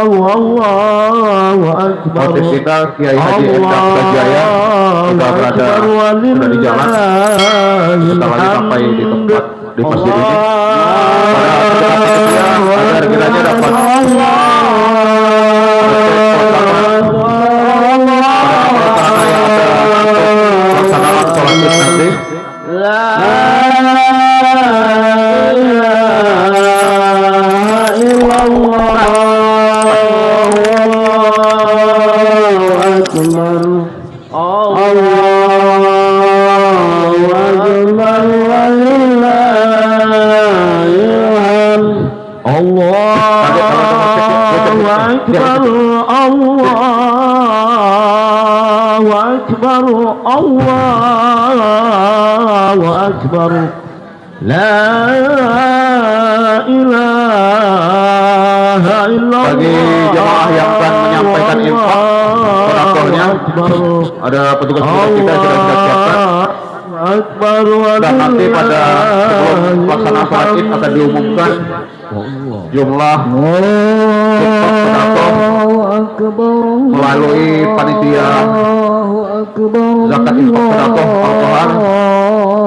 Allahu Akbar. Motif kita Kiai Haji Endang Sukajaya sudah berada, sudah di jalan. Sebentar lagi sampai di tempat di masjid ini. Agar kiranya dapat pelaksanaan sholat id nanti. Allahu Akbar. La ilaha illallah. Bagi jemaah yang akan menyampaikan infak oratornya, ada petugas kita yang sudah kita siapkan. Dan nanti pada sebelum pelaksanaan sholat id akan diumumkan jumlah melalui panitia zakat infak sedekah Al-Quran,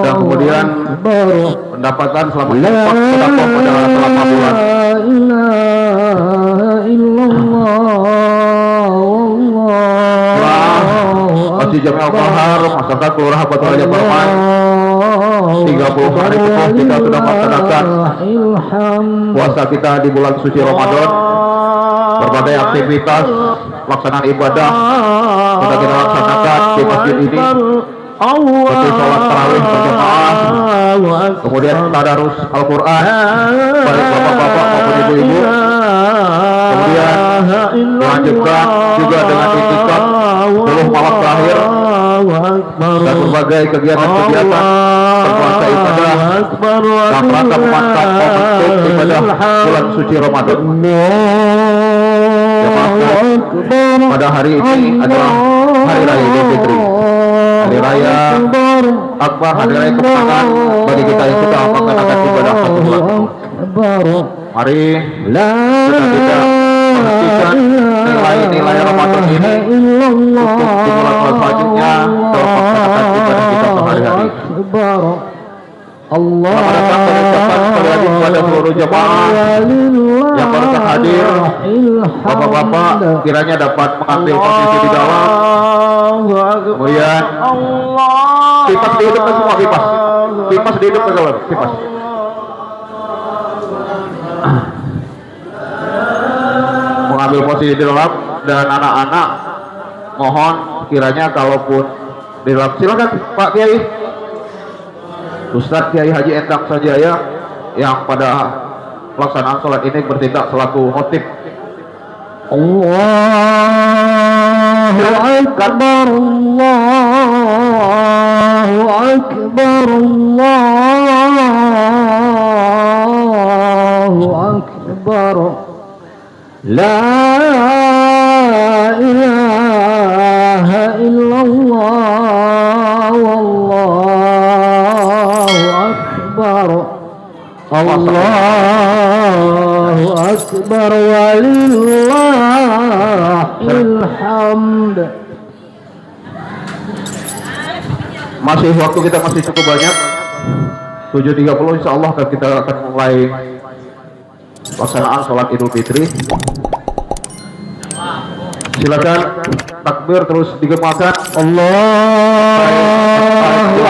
dan kemudian pendapatan selama infak sedekah pada selama bulan. Masjid Jami Al-Qahar, masyarakat Kelurahan Batu Raja Perman, 30 hari penuh kita sudah melaksanakan puasa kita di bulan suci Ramadan. Berbagai aktivitas pelaksanaan ibadah sudah kita laksanakan di masjid ini, seperti sholat tarawih berjamaah, kemudian tadarus Al-Quran baik bapak-bapak maupun ibu-ibu, kemudian melanjutkan juga dengan itikaf 10 malam terakhir dan berbagai kegiatan-kegiatan berpuasa ibadah dalam rangka memantap momentum ibadah bulan suci Ramadan. Pada hari ini adalah Hari Raya Idul Fitri, Hari Raya Akbar, Hari Raya kemenangan bagi kita yang sudah melaksanakan ibadah satu bulan penuh. Mari kita tidak menghentikan nilai-nilai Ramadan ini untuk di bulan selanjutnya dalam melaksanakan ibadah kita sehari-hari. Selamat datang mengucapkan sekali kepada seluruh jemaah yang baru hadir. Bapak-bapak kiranya dapat mengambil posisi di dalam. Kemudian pipas dihidupkan semua, pipas dihidupkan kalau pipas. Mengambil posisi di dalam, dan anak-anak mohon kiranya kalaupun di dalam, silakan Pak Kiai Ustadz Kiai Haji Endang Sukajaya yang pada pelaksanaan sholat ini bertindak selaku khotib. Allahu Akbar, Allahu Akbar, Allahu Akbar. La ilaha illallah, wallahu akbar. Allahu akbar walillahil hamd. Masih waktu kita masih cukup banyak, 7.30 insyaallah kita akan mulai pelaksanaan sholat Idul Fitri. Silakan takbir terus digemakan. Allahu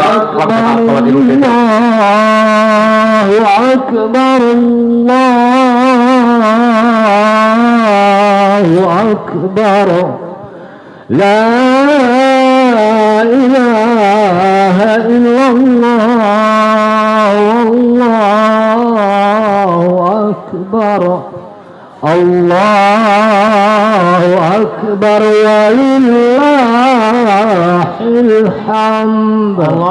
akbar, Allahu akbar, Allahu akbar. La ilaha illallah, wallahu akbar. Allahu akbar walillahil hamd. Allahu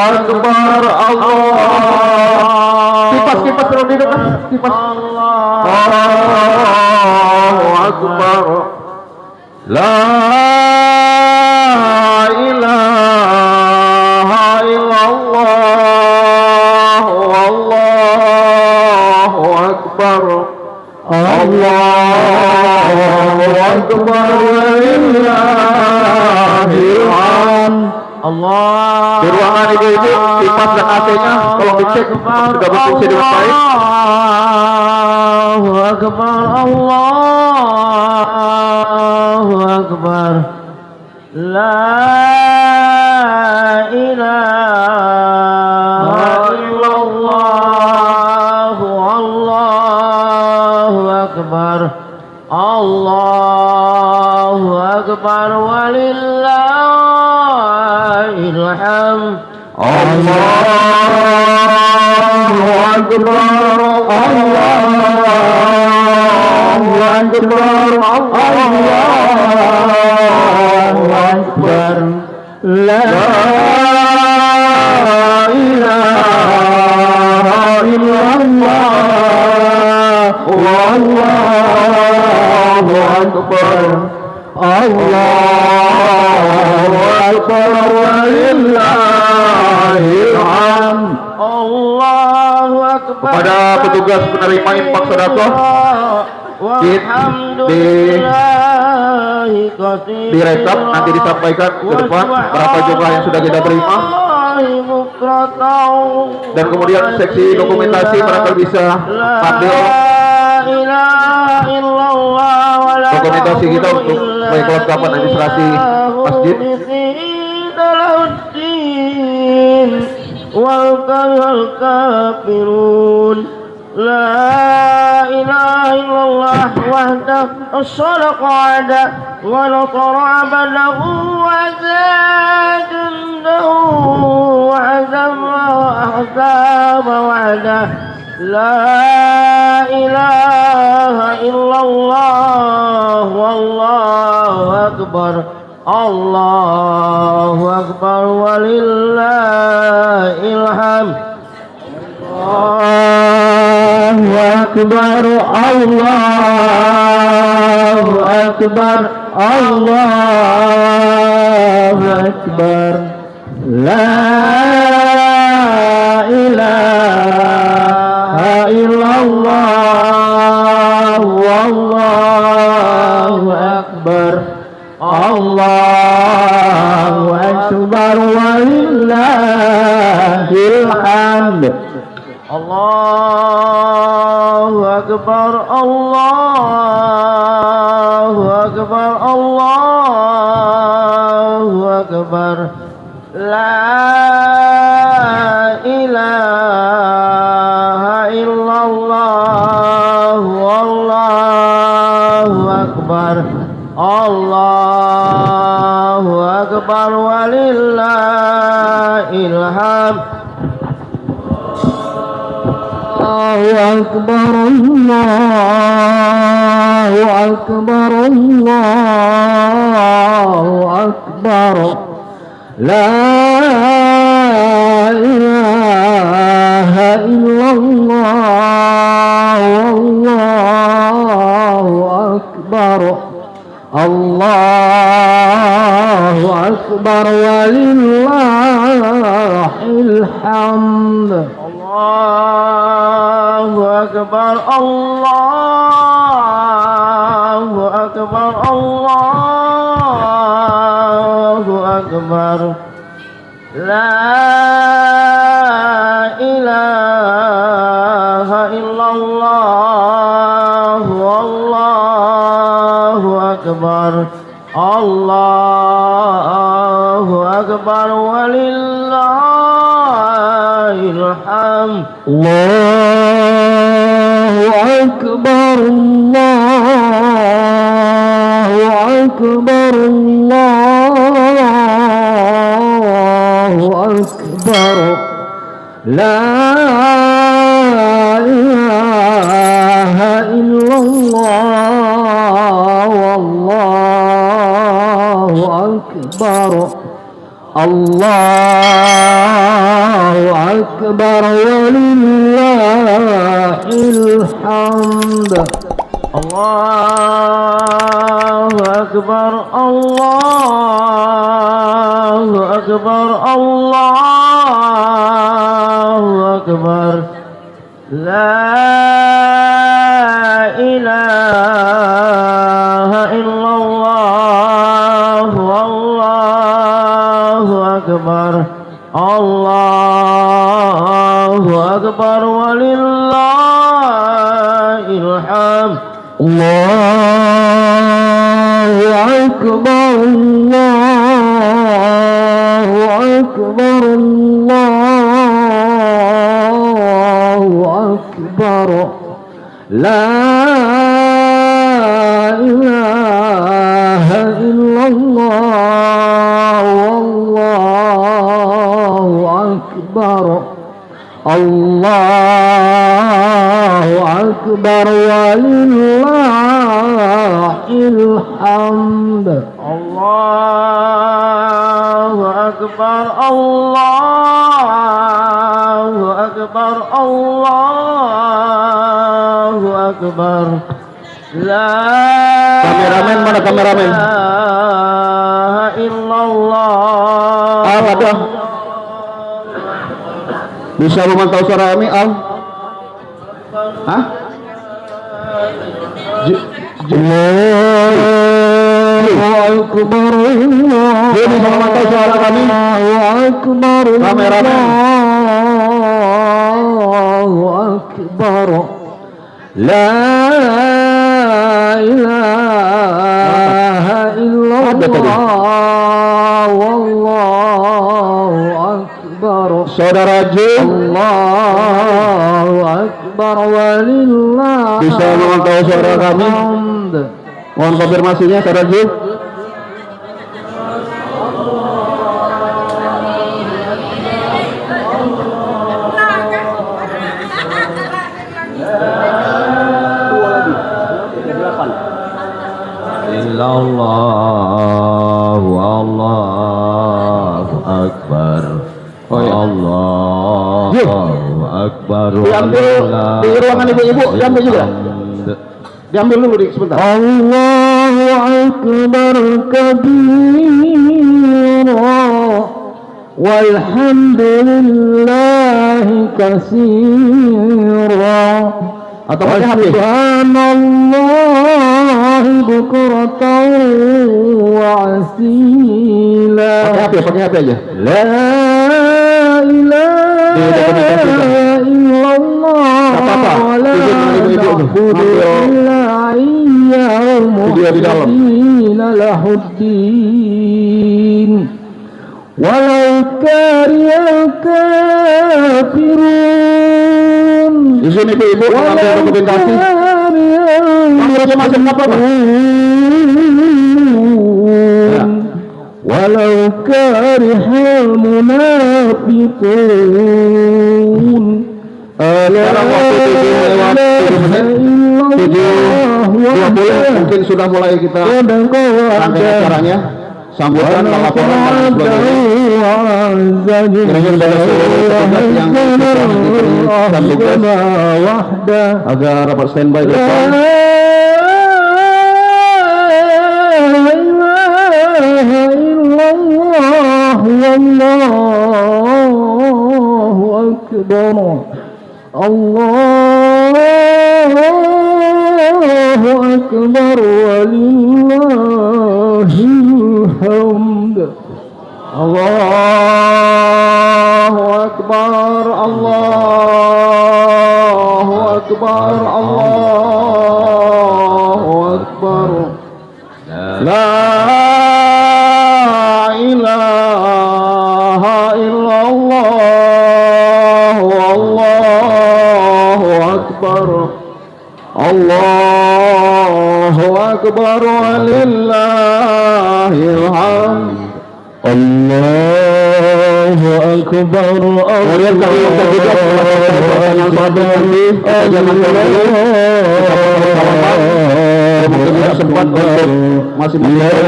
akbar, Allah. Kipas terus di depan, kipas. Allahu akbar. La ilaha illallah, wallahu akbar. Allahu Akbar walillahil hamd. Di ruangan ibu-ibu, kipas dan AC-nya tolong dicek sudah berfungsi dengan baik. Allahu Akbar, Allahu Akbar. La ilaha illallah, Allahu Akbar, Allahu Akbar walillahil hamd. Allahu Akbar, Allahu Akbar, Allahu Akbar. La ilaha illallah, Allahu Akbar, Allahu Akbar walillahil hamd. Allahu Akbar. Kepada petugas penerima infak sedekah direkap nanti disampaikan ke depan berapa jumlah yang sudah kita terima, dan kemudian seksi dokumentasi mereka bisa ambil dokumentasi kita untuk kelengkapan administrasi masjid. لا إله إلا الله وحده الصدق وعده ونصر عبده وزاد جنده وعزم أحزاب وعده. لا إله إلا الله والله أكبر، الله أكبر ولله الحمد. الله أكبر، الله أكبر، الله أكبر. لا إله إلا الله والله أكبر، الله أكبر ولله الحمد. الله أكبر، الله أكبر، الله أكبر. لا إله إلا الله والله أكبر، الله أكبر ولله الحمد. الله أكبر، الله أكبر، الله أكبر. لا إله إلا الله والله أكبر، الله أكبر ولله الحمد. الله أكبر، الله أكبر، الله أكبر. لا إله إلا الله والله أكبر، الله أكبر ولله الحمد. الله أكبر، الله أكبر، الله أكبر. لا إله إلا الله والله أكبر، الله أكبر ولله الحمد. الله أكبر، الله أكبر، الله أكبر. لا Allahu Akbar, Allahu Akbar, Allahu Akbar. La ilaha illallah, wallahu akbar. Allahu akbar walillahil hamd. Allahu akbar, Allahu akbar, Allahu akbar. La Kameramen, mana kameramen? ilaha illallah. Ada. Bisa memantau suara kami, Al? Hah? Allahu akbar, Dia bisa memantau suara kami? Allahu akbar, Kameramen. Allahu akbar. La ilaha illallah, wallahu akbar. Saudara Jun, Allahu akbar walillah. bisa memantau suara kami? Mohon konfirmasinya, saudara Jun. Allahu Allahu akbar. Oh, iya. Allahu akbar. Diambil di ruangan ibu-ibu, diambil juga. Diambil dulu sebentar. Allahu akbar kabira walhamdulillahi katsira. Atau pakai HP? Subhanallah bukratan wa asila. Pakai HP aja. La ilaha illallah wa la na'budu illa iyyahu mukhlisina lahuddin walau karihal kafirun. Di sini ibu mengambil dokumentasi. Ambil aja macam apa, Pak? Ya. Walau karihal munafiqun. Sekarang waktu 7:20 mungkin sudah mulai kita rangkai acaranya. Sambutan laporan dan sebagainya. Kira-kira dari seluruh petugas yang sudah diberikan tugas agar rapat standby di depan. Allahu akbar, Allahu akbar walillahil hamd. Allahu akbar, Allahu akbar, Allahu akbar. La ilaha illallah, wallahu akbar. Allahu akbar walillahil hamd. Allahu akbar. Kemudian kami minta juga yang jangan mungkin tidak sempat untuk masing-masing.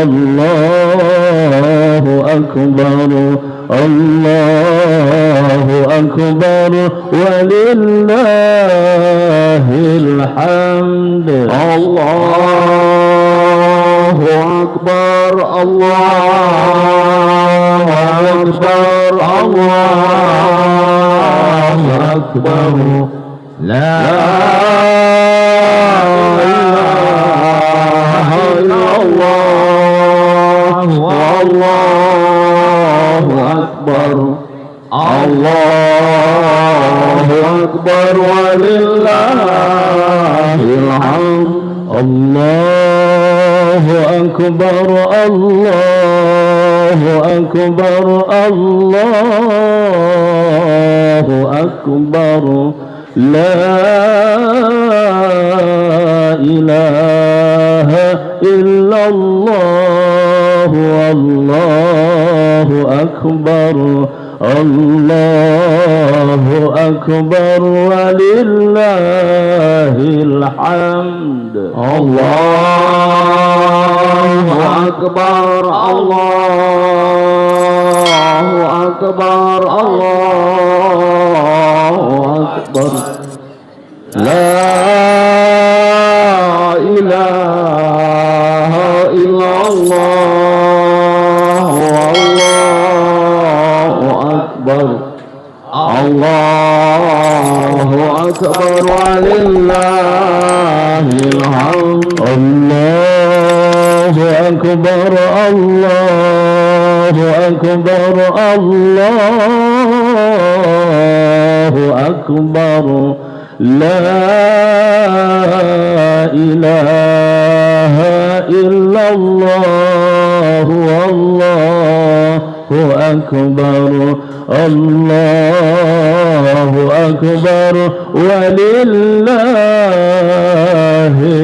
Allahu akbar, Allahu akbar walillahil hamd. Allahu akbar, Allahu akbar, Allahu akbar. La ilaha illallah, wallahu akbar. أكبر الله أكبر ولله الحمد الله أكبر الله أكبر الله أكبر لا إله إلا الله والله أكبر الله أكبر ولله الحمد الله أكبر الله أكبر الله أكبر لا إله إلا الله والله أكبر الله أكبر ولله الحمد الله أكبر الله أكبر الله أكبر لا إله إلا الله والله أكبر الله أكبر ولله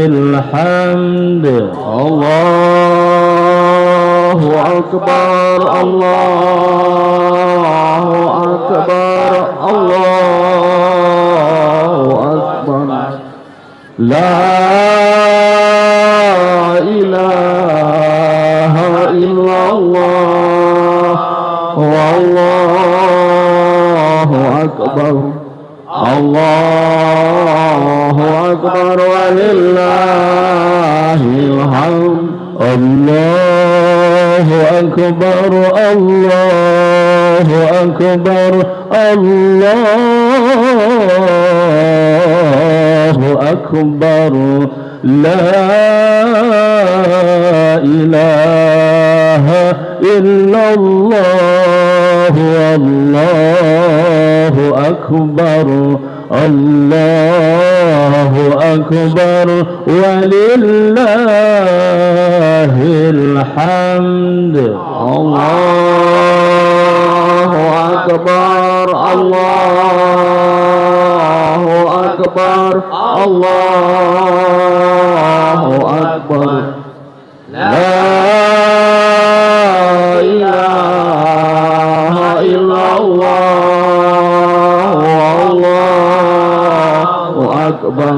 الحمد الله أكبر الله أكبر الله أكبر لا إله إلا الله والله أكبر الله أكبر ولله الحمد الله أكبر الله أكبر الله أكبر لا إله إلا الله والله أكبر الله أكبر ولله الحمد الله أكبر الله أكبر الله أكبر لا إله إلا الله والله أكبر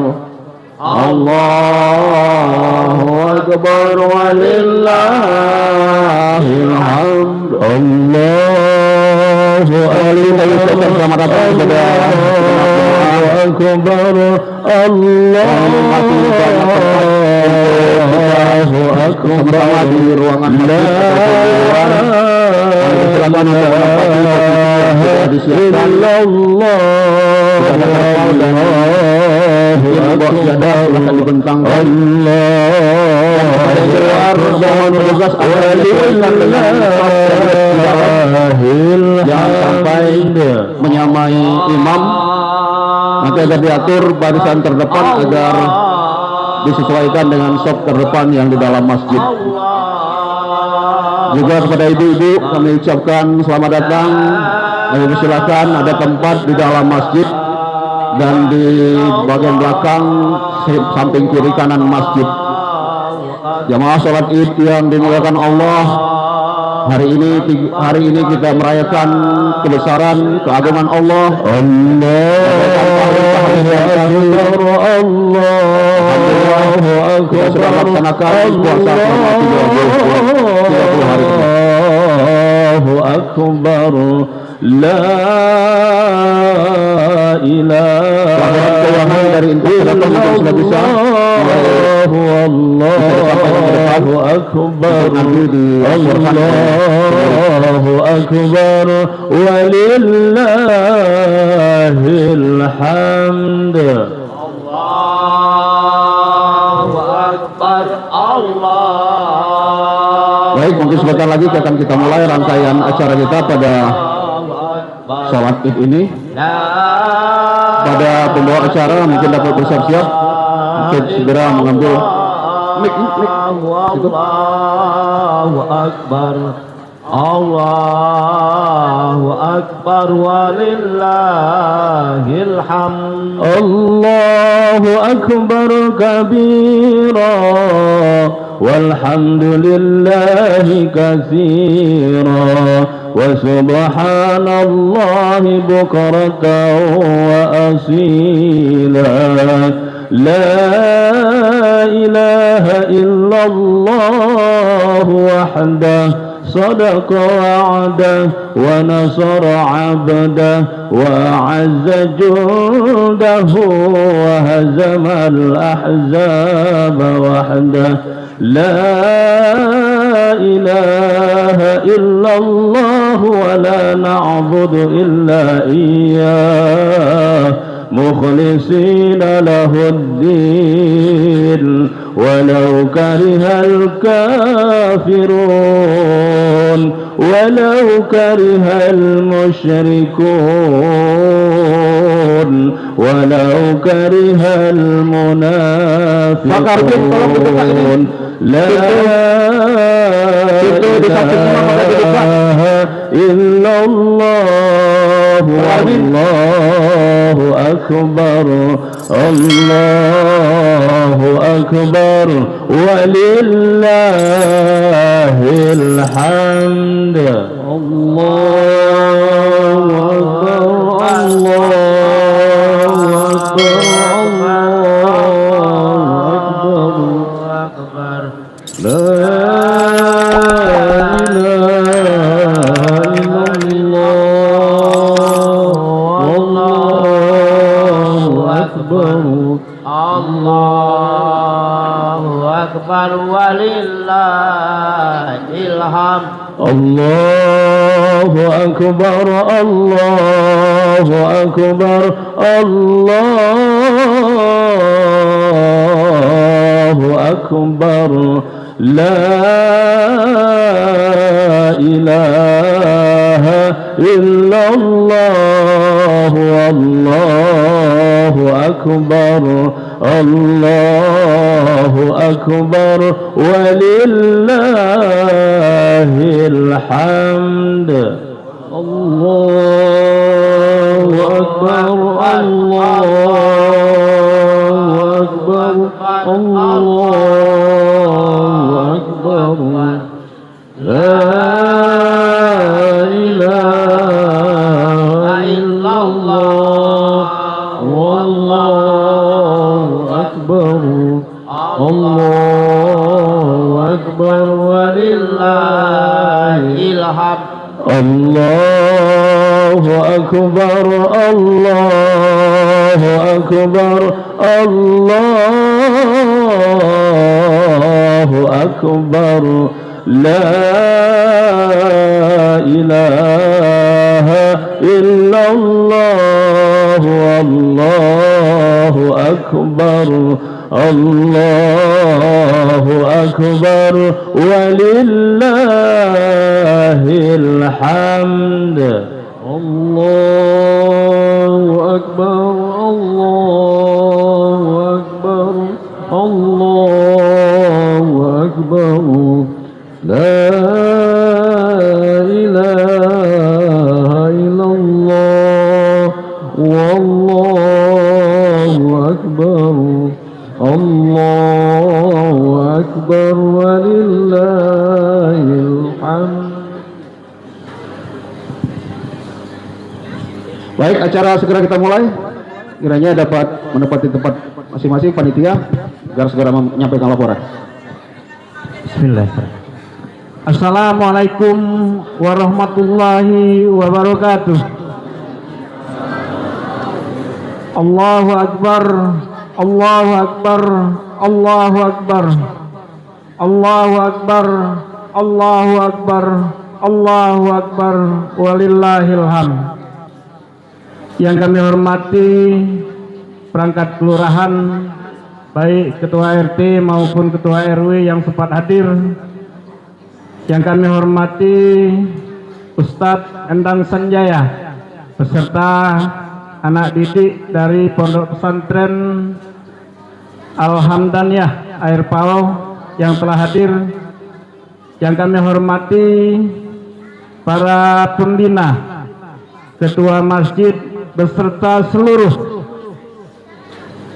الله أكبر ولله الحمد الله أكبر أكبر الله أكبر di ruangan لا إله إلا الله jangan sampai menyamai imam. Nanti agar diatur barisan terdepan agar disesuaikan dengan sop terdepan yang di dalam masjid. Juga kepada ibu-ibu kami ucapkan selamat datang. Kami persilakan, ada tempat di dalam masjid dan di bagian belakang samping kiri kanan masjid. Jamaah sholat id yang dimuliakan Allah, hari ini kita merayakan kebesaran keagungan Allah. Kita sudah melaksanakan puasa selama 30 hari. Allahu Akbar, la ilaha keuangan dari Indonesia sudah bisa. Allahu Akbar, Allahu Akbar, walillahil hamd. Allahu Akbar, Allah. Baik, mungkin sebentar lagi akan kita mulai rangkaian acara kita pada salat Id ini. Pada pembawa acara mungkin dapat bersiap-siap untuk segera mengambil mic gitu. Allahu Akbar. Allahu Akbar walillahil hamd. Allahu Akbar kabira walhamdulillahi katsira wa subhanallahi bukratan wa asila. La ilaha illallah wahdah صدق وعده ونصر عبده وأعز جنده وهزم الأحزاب وحده. لا إله إلا الله ولا نعبد إلا إياه مخلصين له الدين ولو كره الكافرون ولو كره المشركون ولو كره المنافقون. لا إله إلا الله والله أكبر. الله أكبر ولله الحمد. الله أكبر. الله أكبر. الله أكبر. لا walillahil hamd. Allahu akbar. Allahu akbar. Allahu akbar. La ilaha illallah wallahu akbar. Allahu akbar walillahil hamd. Allahu akbar. Allahu akbar. Allahu akbar. La ilaha illallah wallahu akbar. Allahu akbar walillahil hamd. Allahu akbar. Allahu akbar. Allahu akbar. La ilaha illallah wallahu akbar. Allahu akbar walillahil hamd. Allahu akbar. Allahu akbar. Allahu akbar. La ilaha illallah wallahu akbar. Allahu akbar walillahil hamd. Baik, acara segera kita mulai. Kiranya dapat menempati tempat masing-masing panitia agar segera menyampaikan laporan. Bismillahirrahmanirrahim. Assalamualaikum warahmatullahi wabarakatuh. Allahu akbar. Allahu akbar. Allahu akbar. Allahu akbar. Allahu akbar. Allahu akbar walillahil hamd. Yang kami hormati perangkat kelurahan, baik ketua RT maupun ketua RW yang sempat hadir. Yang kami hormati Ustadz Endang Sanjaya beserta anak didik dari Pondok Pesantren Al-Hamdaniyah Air Pau yang telah hadir, yang kami hormati para pembina, ketua masjid beserta seluruh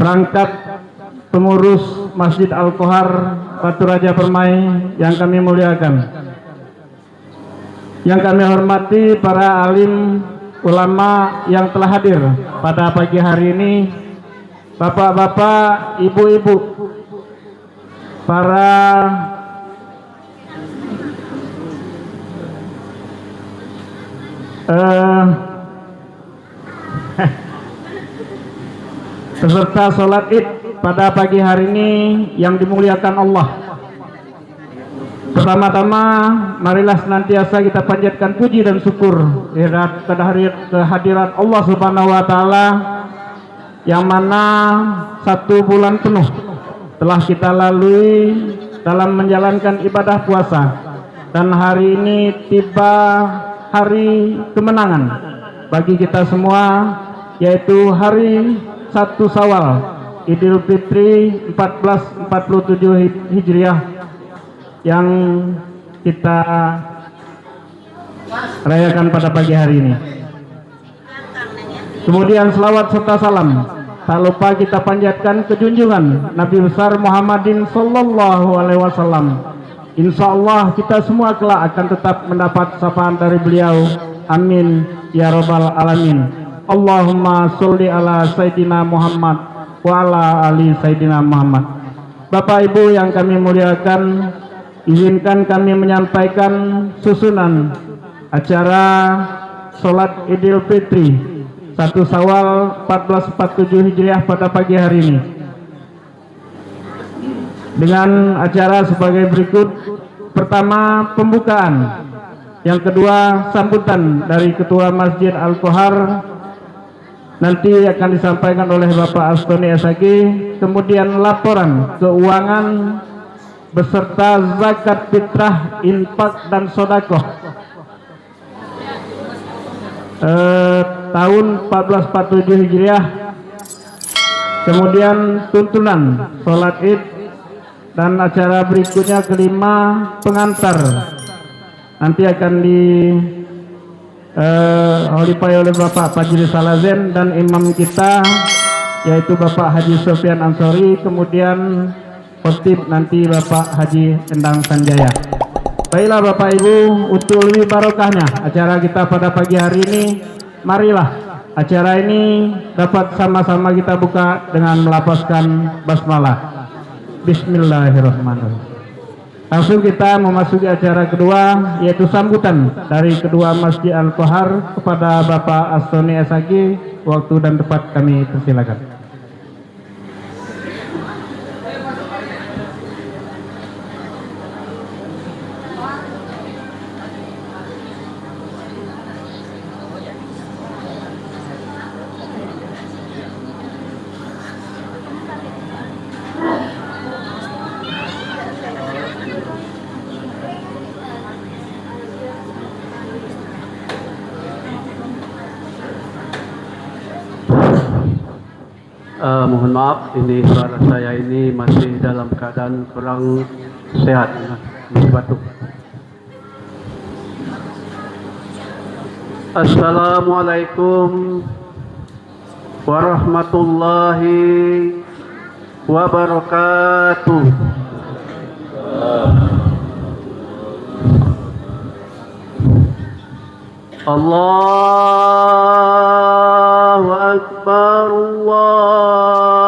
perangkat pengurus Masjid Al-Kohar Batu Raja Permai yang kami muliakan, yang kami hormati para alim ulama yang telah hadir pada pagi hari ini, bapak-bapak, ibu-ibu, para peserta sholat id pada pagi hari ini yang dimuliakan Allah. Pertama-tama marilah senantiasa kita panjatkan puji dan syukur kehadiran Allah Subhanahu wa taala, yang mana 1 bulan penuh telah kita lalui dalam menjalankan ibadah puasa, dan hari ini tiba hari kemenangan bagi kita semua, yaitu hari 1 Syawal Idul Fitri 1447 Hijriah yang kita rayakan pada pagi hari ini. Kemudian selawat serta salam tak lupa kita panjatkan ke junjungan Nabi besar Muhammadin sallallahu alaihi wasallam. Insya Allah kita semua kelak akan tetap mendapat sapaan dari beliau. Amin ya rabbal alamin. Allahumma sholli ala Sayyidina Muhammad wa ala ali Sayyidina Muhammad. Bapak Ibu yang kami muliakan, izinkan kami menyampaikan susunan acara sholat Idul Fitri 1 Syawal 1447 Hijriah pada pagi hari ini, dengan acara sebagai berikut. Pertama, pembukaan. Yang kedua, sambutan dari Ketua Masjid Al-Kohar, nanti akan disampaikan oleh Bapak Astoni SAG. Kemudian laporan keuangan beserta zakat fitrah, infak dan sodakoh tahun 1447 Hijriah. Kemudian tuntunan sholat id, dan acara berikutnya kelima, pengantar. Nanti akan diholipai oleh Bapak Fajri Salazen dan imam kita yaitu Bapak Haji Sofyan Ansori. Kemudian khotib nanti Bapak Haji Endang Sanjaya. Baiklah Bapak Ibu, untuk lebih barokahnya acara kita pada pagi hari ini, marilah acara ini dapat sama-sama kita buka dengan melafazkan basmalah. Bismillahirrahmanirrahim. Langsung kita memasuki acara kedua, yaitu sambutan dari kedua Masjid Al-Kohar kepada Bapak Astoni SAG. Waktu dan tempat kami persilakan. Mohon maaf, ini suara saya ini masih dalam keadaan kurang sehat, masih batuk. Assalamualaikum warahmatullahi wabarakatuh. Allahu Akbar, Allahu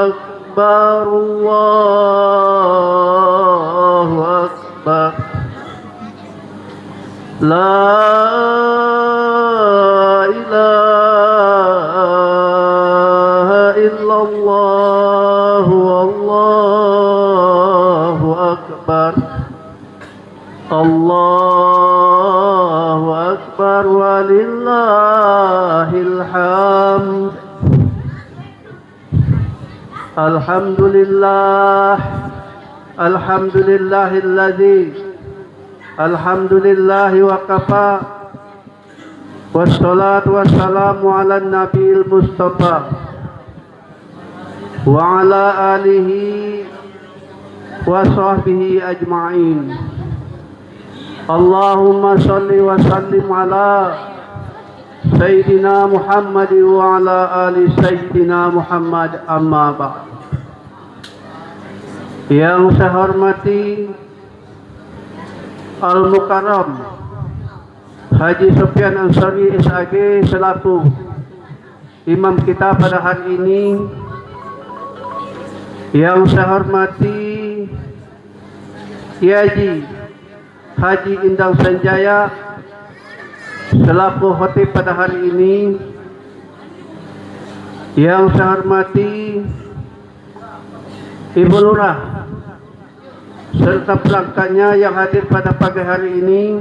Akbar, Allahu Akbar. La ilaha illallah, Allahu Akbar. Allahu Akbar walillahil hamd. Alhamdulillah, alhamdulillahilladzi, alhamdulillahi wa kafa, Wassalatu wassalamu ala nabiil mustafa wa ala alihi wa sahbihi ajma'in. Allahumma salli wa sallim ala Sayyidina Muhammad wa ala ali Sayyidina Muhammad, amma ba'd. Yang saya hormati Al-Mukarram Haji Sofyan Ansori SAG selaku imam kita pada hari ini. Yang saya hormati Kiai Haji Endang Sanjaya selaku khotib pada hari ini. Yang saya hormati Ibu Lurah serta pelanggannya yang hadir pada pagi hari ini,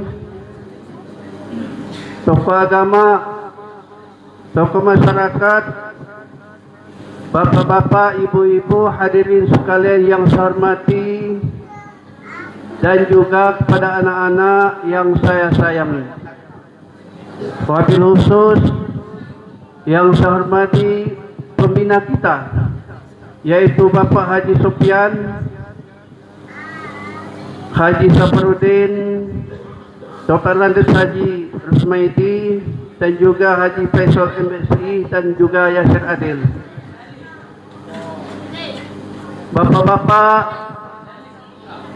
tokoh agama, tokoh masyarakat, bapak-bapak, ibu-ibu, hadirin sekalian yang saya hormati, dan juga kepada anak-anak yang saya sayangi. Wabil khusus yang saya hormati pembina kita, yaitu Bapak Haji Sofyan, Haji Safarudin, Dr. Landes Haji Rusmaidi, dan juga Haji Faisal MSI, dan juga Yasir Adil. Bapak-bapak,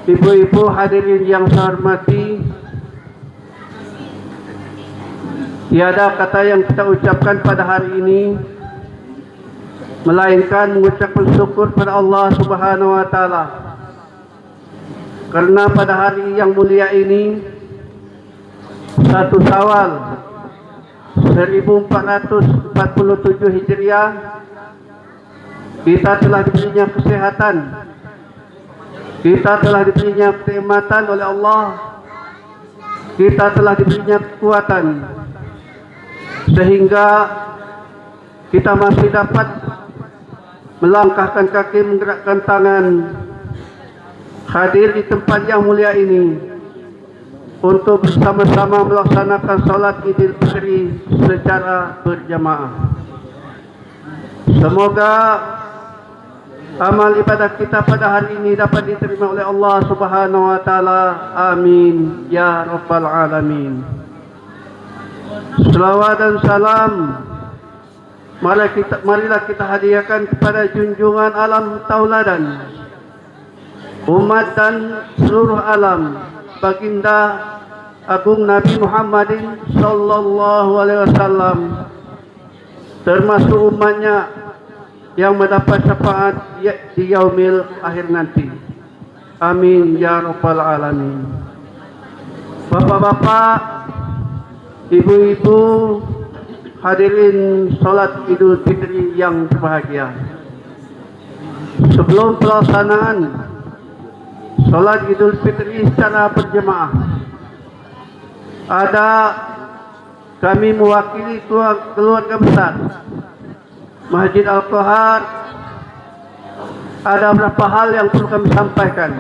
ibu-ibu, hadirin yang saya hormati, tiada kata yang kita ucapkan pada hari ini melainkan mengucapkan syukur pada Allah Subhanahu wa taala. Karena pada hari yang mulia ini, 1 Syawal 1447 Hijriah, kita telah diberinya kesehatan, kita telah diberinya kenikmatan oleh Allah, kita telah diberinya kekuatan, sehingga kita masih dapat melangkahkan kaki, menggerakkan tangan, hadir di tempat yang mulia ini untuk bersama-sama melaksanakan salat Idul Fitri secara berjamaah. Semoga amal ibadah kita pada hari ini dapat diterima oleh Allah Subhanahu wa taala. Amin ya rabbal alamin. Selawat dan salam marilah kita hadiahkan kepada junjungan alam tauladan, umat dan seluruh alam, baginda agung Nabi Muhammadin sallallahu alaihi wasallam, termasuk umatnya yang mendapat syafaat di yaumil akhir nanti. Amin ya rabbal alamin. Bapak-bapak, ibu-ibu, hadirin salat Idul Fitri yang berbahagia. Sebelum pelaksanaan salat Idul Fitri secara berjemaah, ada kami mewakili keluarga besar Masjid Al-Qahar, ada beberapa hal yang perlu kami sampaikan.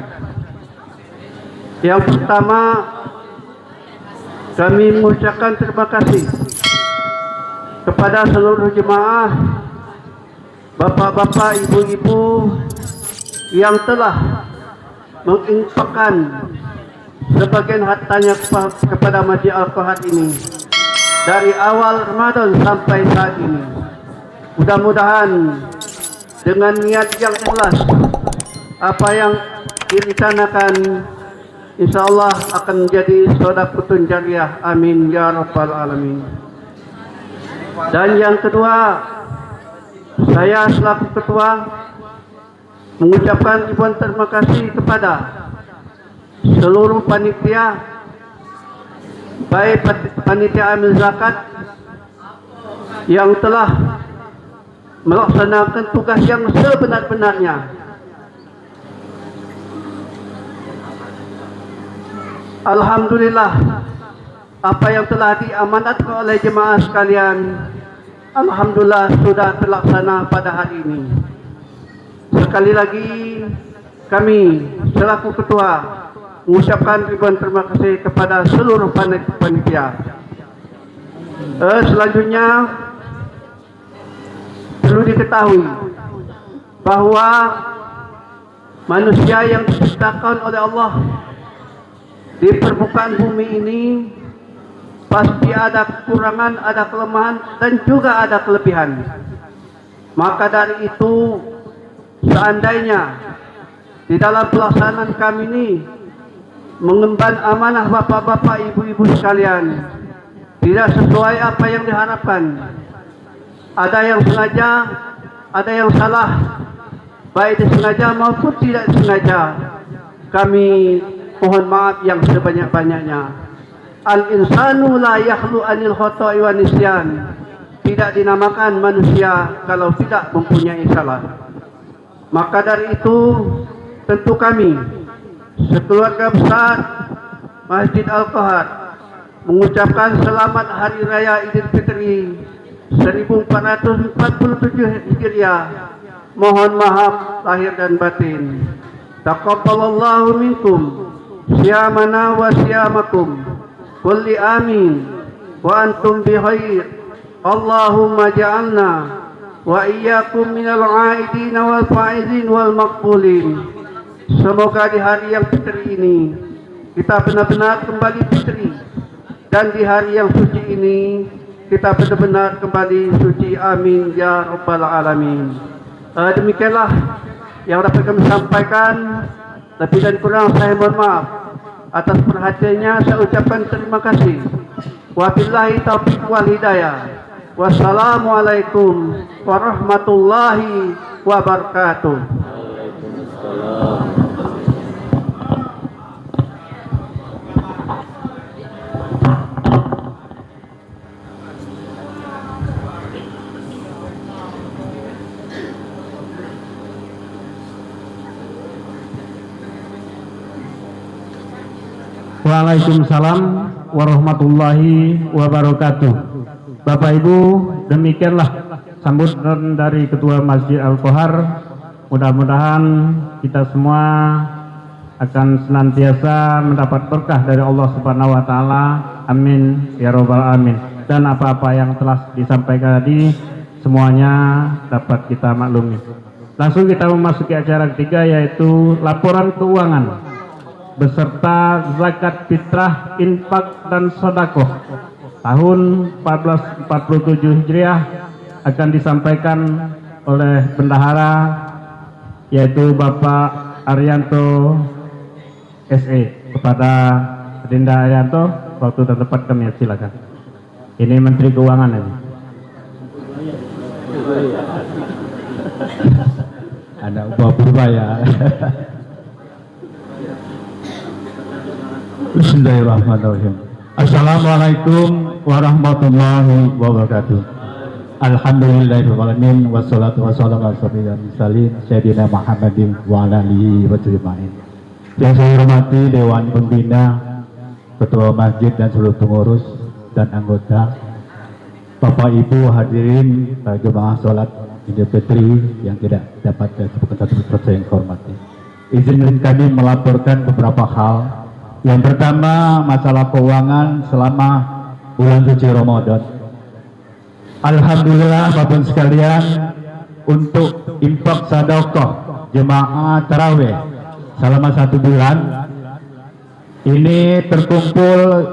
Yang pertama, kami mengucapkan terima kasih kepada seluruh jemaah, bapak-bapak, ibu-ibu yang telah menginfakkan sebagian hartanya kepada Masjid Al-Qahar ini dari awal Ramadan sampai saat ini. Mudah-mudahan dengan niat yang ikhlas, apa yang direncanakan insyaallah akan menjadi sedekah jariah. Amin ya rabbal alamin. Dan yang kedua, saya selaku ketua mengucapkan ribuan terima kasih kepada seluruh panitia, baik panitia amil zakat yang telah melaksanakan tugas yang sebenar-benarnya. Alhamdulillah, apa yang telah diamanatkan oleh jemaah sekalian, alhamdulillah sudah terlaksana pada hari ini. Sekali lagi kami selaku ketua mengucapkan ribuan terima kasih kepada seluruh panitia. Selanjutnya perlu diketahui bahwa manusia yang diciptakan oleh Allah di permukaan bumi ini pasti ada kekurangan, ada kelemahan, dan juga ada kelebihan. Maka dari itu, seandainya di dalam pelaksanaan kami ini mengemban amanah bapak-bapak, ibu-ibu sekalian, tidak sesuai apa yang diharapkan, ada yang sengaja, ada yang salah, baik disengaja maupun tidak disengaja, kami mohon maaf yang sebanyak-banyaknya. Al-insanu la yakhlu anil khoto'i wa nisyan. Tidak dinamakan manusia kalau tidak mempunyai salah. Maka dari itu, tentu kami sekeluarga besar Masjid Al-Qahar mengucapkan selamat Hari Raya Idul Fitri 1447 Hijriah. Mohon maaf lahir dan batin. Taqabbalallahu minkum siyamana wa siyamakum. Kulli amin wa antum bi khair. Allahumma ja'alna wa iyyakum minal aidin wal faizin wal maqbulin. Semoga di hari yang fitri ini kita benar-benar kembali fitri, dan di hari yang suci ini kita benar-benar kembali suci. Amin ya rabbal alamin. Demikianlah yang dapat kami sampaikan. Lebih dan kurang saya mohon maaf. Atas perhatiannya saya ucapkan terima kasih. Wabillahi taufiq wal hidayah. Wassalamualaikum warahmatullahi wabarakatuh. Waalaikumsalam warahmatullahi wabarakatuh. Bapak Ibu, demikianlah sambutan dari Ketua Masjid Al-Qahar. Mudah-mudahan kita semua akan senantiasa mendapat berkah dari Allah Subhanahu wa taala. Amin ya rabbal alamin. Dan apa-apa yang telah disampaikan tadi semuanya dapat kita maklumi. Langsung kita memasuki acara ketiga, yaitu laporan keuangan beserta zakat fitrah, infak dan sedekah tahun 1447 Hijriah akan disampaikan oleh bendahara, yaitu Bapak Arianto SE. Kepada Dinda Arianto, waktu tertepat kami silakan. Ini Menteri Keuangan ini. Ada upah purba ya. Bismillahirrahmanirrahim. Assalamualaikum warahmatullahi wabarakatuh. Alhamdulillahirrahmanirrahim. Wassalatu wassalamu ala asyrofil mursalin Sayyidina Muhammadin wa ala alihi wa sahbihi. Yang saya hormati Dewan Pembina, Ketua Masjid dan seluruh pengurus dan anggota, Bapak Ibu hadirin para jemaah sholat Idul Fitri yang tidak dapat saya hormati. Izinkan kami melaporkan beberapa hal. Yang pertama, masalah keuangan selama bulan suci Ramadan. Alhamdulillah Bapak sekalian, untuk infak sedekah jemaah tarawih selama 1 bulan ini terkumpul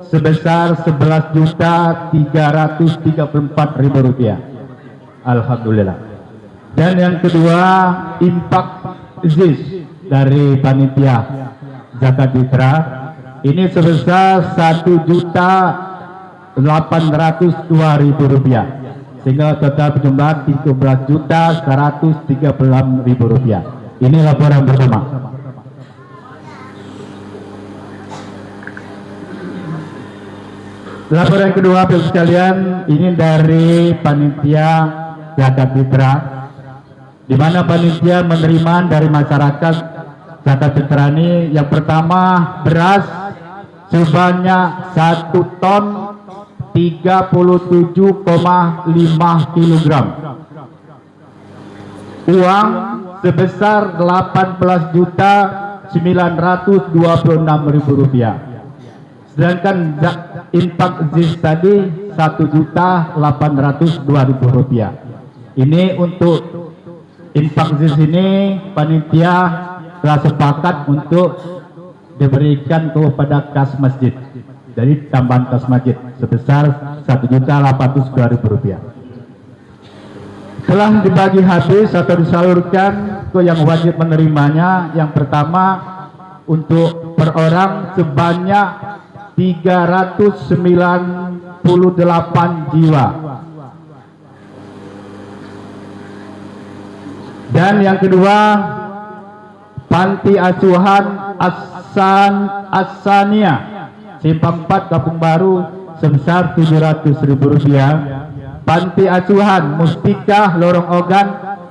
sebesar 11.334.000 rupiah. Alhamdulillah. Dan yang kedua, infak ZIS dari panitia zakat fitrah ini sebesar 1.802.000 rupiah, sehingga total jumlah 13.136.000 rupiah. Ini laporan pertama. Laporan kedua, Bapak sekalian, ini dari panitia zakat fitrah, di mana panitia menerima dari masyarakat zakat fitrah ini. Yang pertama, beras sebanyak 1 ton 37,5 kilogram, uang sebesar 18.926.000 rupiah, Sedangkan infak ZIS tadi Rp1.802.000. Ini untuk infak ZIS ini panitia telah sepakat untuk diberikan kepada kas masjid. Dari tambahan kas masjid sebesar Rp1.802.000. Telah dibagi habis atau disalurkan ke yang wajib menerimanya. Yang pertama untuk per orang sebanyak 398 jiwa. Dan yang kedua, Panti Asuhan As-Sania Simpang 4 Kampung Baru sebesar Rp700.000. Panti Asuhan Mustika Lorong Ogan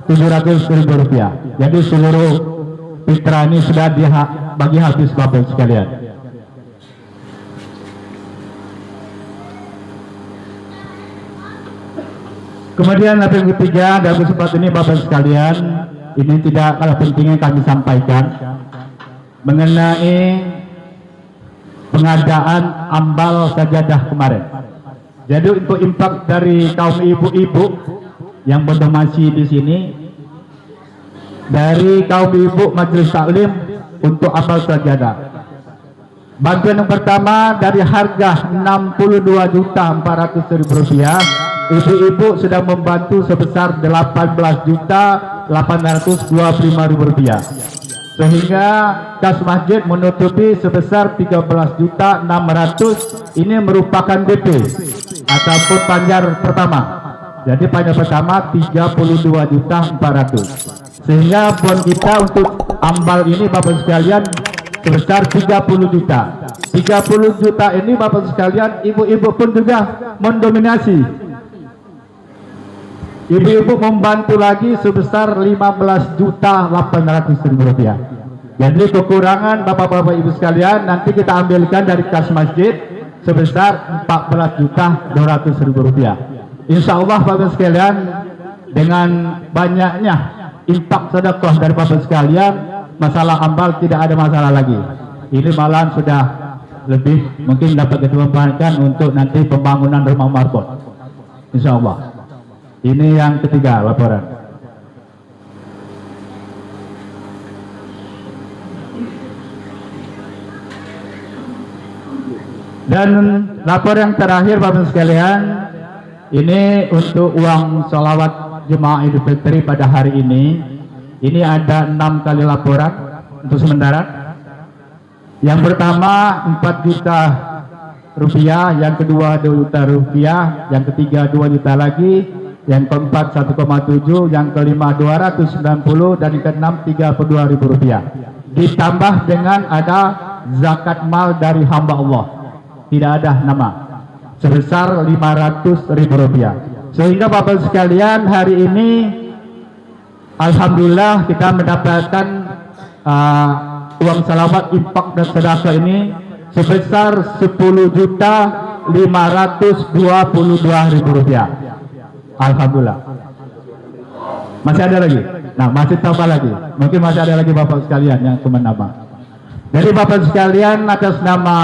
Rp700.000. Jadi seluruh fitra ini sudah dibagi habis Bapak sekalian. Kemudian yang ketiga, dalam kesempatan ini Bapak sekalian, ini tidak kalah pentingnya kami sampaikan mengenai pengadaan ambal sajadah kemarin. Jadi untuk infak dari kaum ibu-ibu yang berdonasi di sini, dari kaum ibu Majelis Taklim untuk ambal sajadah. Bantuan yang pertama dari harga Rp62.400.000. Ibu-ibu sudah membantu sebesar Rp18.825.000, sehingga kas masjid menutupi sebesar Rp13.600.000. Ini merupakan DP ataupun panjar pertama. Jadi panjar pertama Rp32.400.000, sehingga bon kita untuk ambal ini Bapak sekalian sebesar 30 juta. 30 juta ini Bapak sekalian, ibu-ibu pun juga mendominasi. Ibu-ibu membantu lagi sebesar Rp15.800.000. Jadi kekurangan Bapak-bapak Ibu sekalian nanti kita ambilkan dari kas masjid sebesar Rp14.200.000. Insya Allah Bapak sekalian, dengan banyaknya infak sedekah dari Bapak sekalian, masalah ambal tidak ada masalah lagi. Ini malahan sudah lebih mungkin dapat kita manfaatkan untuk nanti pembangunan rumah marbot. Insya Allah. Ini yang ketiga laporan. Dan laporan yang terakhir Bapak sekalian, ini untuk uang sholawat jemaah Idul Fitri pada hari ini. Ini ada 6 kali laporan untuk sementara. Yang pertama 4 juta rupiah, yang kedua 2 juta rupiah, yang ketiga 2 juta lagi, yang keempat 1,7, yang kelima 290, dan yang keenam 32.000 rupiah. Ditambah dengan ada zakat mal dari hamba Allah, tidak ada nama, sebesar 500.000 rupiah. Sehingga Bapak sekalian, hari ini alhamdulillah kita mendapatkan uang salawat infak dan sedekah ini sebesar 10.522.000 rupiah. Alhamdulillah. Masih ada lagi? Nah, masih tambah lagi. Mungkin masih ada lagi Bapak sekalian yang menambah. Jadi Bapak sekalian, atas nama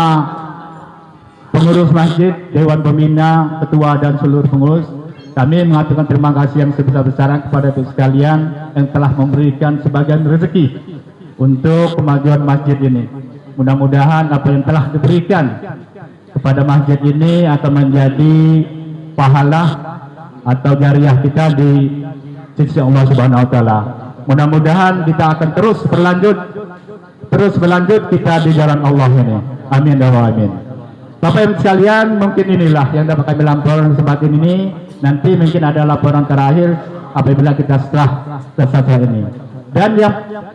pengurus masjid, Dewan Pembina, Ketua dan seluruh pengurus, kami mengaturkan terima kasih yang sebesar-besarnya kepada Bapak sekalian yang telah memberikan sebagian rezeki untuk kemajuan masjid ini. Mudah-mudahan apa yang telah diberikan kepada masjid ini akan menjadi pahala atau jariah kita di sisi Allah Subhanahu wa taala. Mudah-mudahan kita akan terus berlanjut kita di jalan Allah ini. Amin ya rabbal alamin. Bapak Ibu sekalian, mungkin inilah yang dapat kami laporkan kesempatan ini. Nanti mungkin ada laporan terakhir apabila kita setelah selesai ini. Dan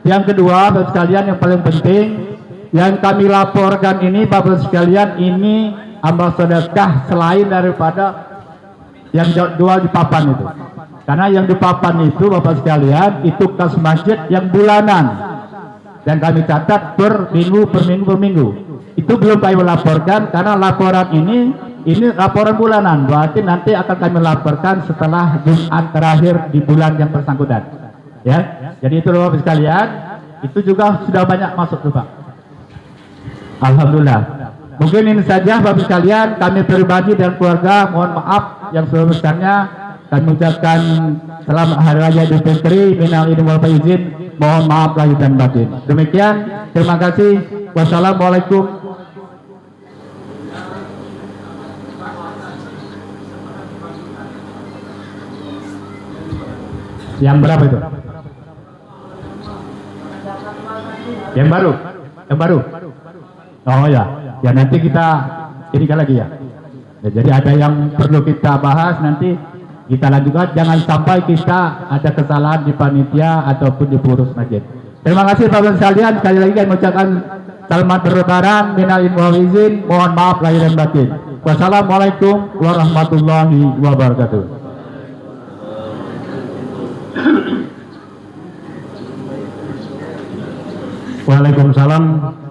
yang kedua Bapak sekalian, yang paling penting yang kami laporkan ini Bapak sekalian, ini amal sedekah selain daripada yang jual di papan itu. Karena yang di papan itu Bapak sekalian, itu kas masjid yang bulanan. Dan kami catat per minggu. Itu belum kami laporkan karena laporan ini laporan bulanan. Berarti nanti akan kami laporkan setelah Jumat terakhir di bulan yang bersangkutan. Ya. Jadi itu Bapak sekalian, itu juga sudah banyak masuk tuh Pak. Alhamdulillah. Mungkin ini saja Bapak sekalian, kami pribadi dan keluarga mohon maaf yang sebesar-besarnya. Kami ucapkan selamat Hari Raya Idul Fitri, minal aidin wal faizin, mohon maaf lahir dan batin. Demikian, terima kasih. Wassalamualaikum. Yang berapa itu? Yang baru? Yang baru? Oh ya, ya nanti kita ini lagi ya. Ya, jadi ada yang perlu kita bahas nanti kita lanjutkan. Jangan sampai kita ada kesalahan di panitia ataupun di pengurus masjid. Terima kasih Bapak sekalian. Sekali lagi kami mengucapkan selamat berlebaran, minal aidin wal faizin, mohon maaf lahir dan batin. Wassalamualaikum warahmatullahi wabarakatuh. Waalaikumsalam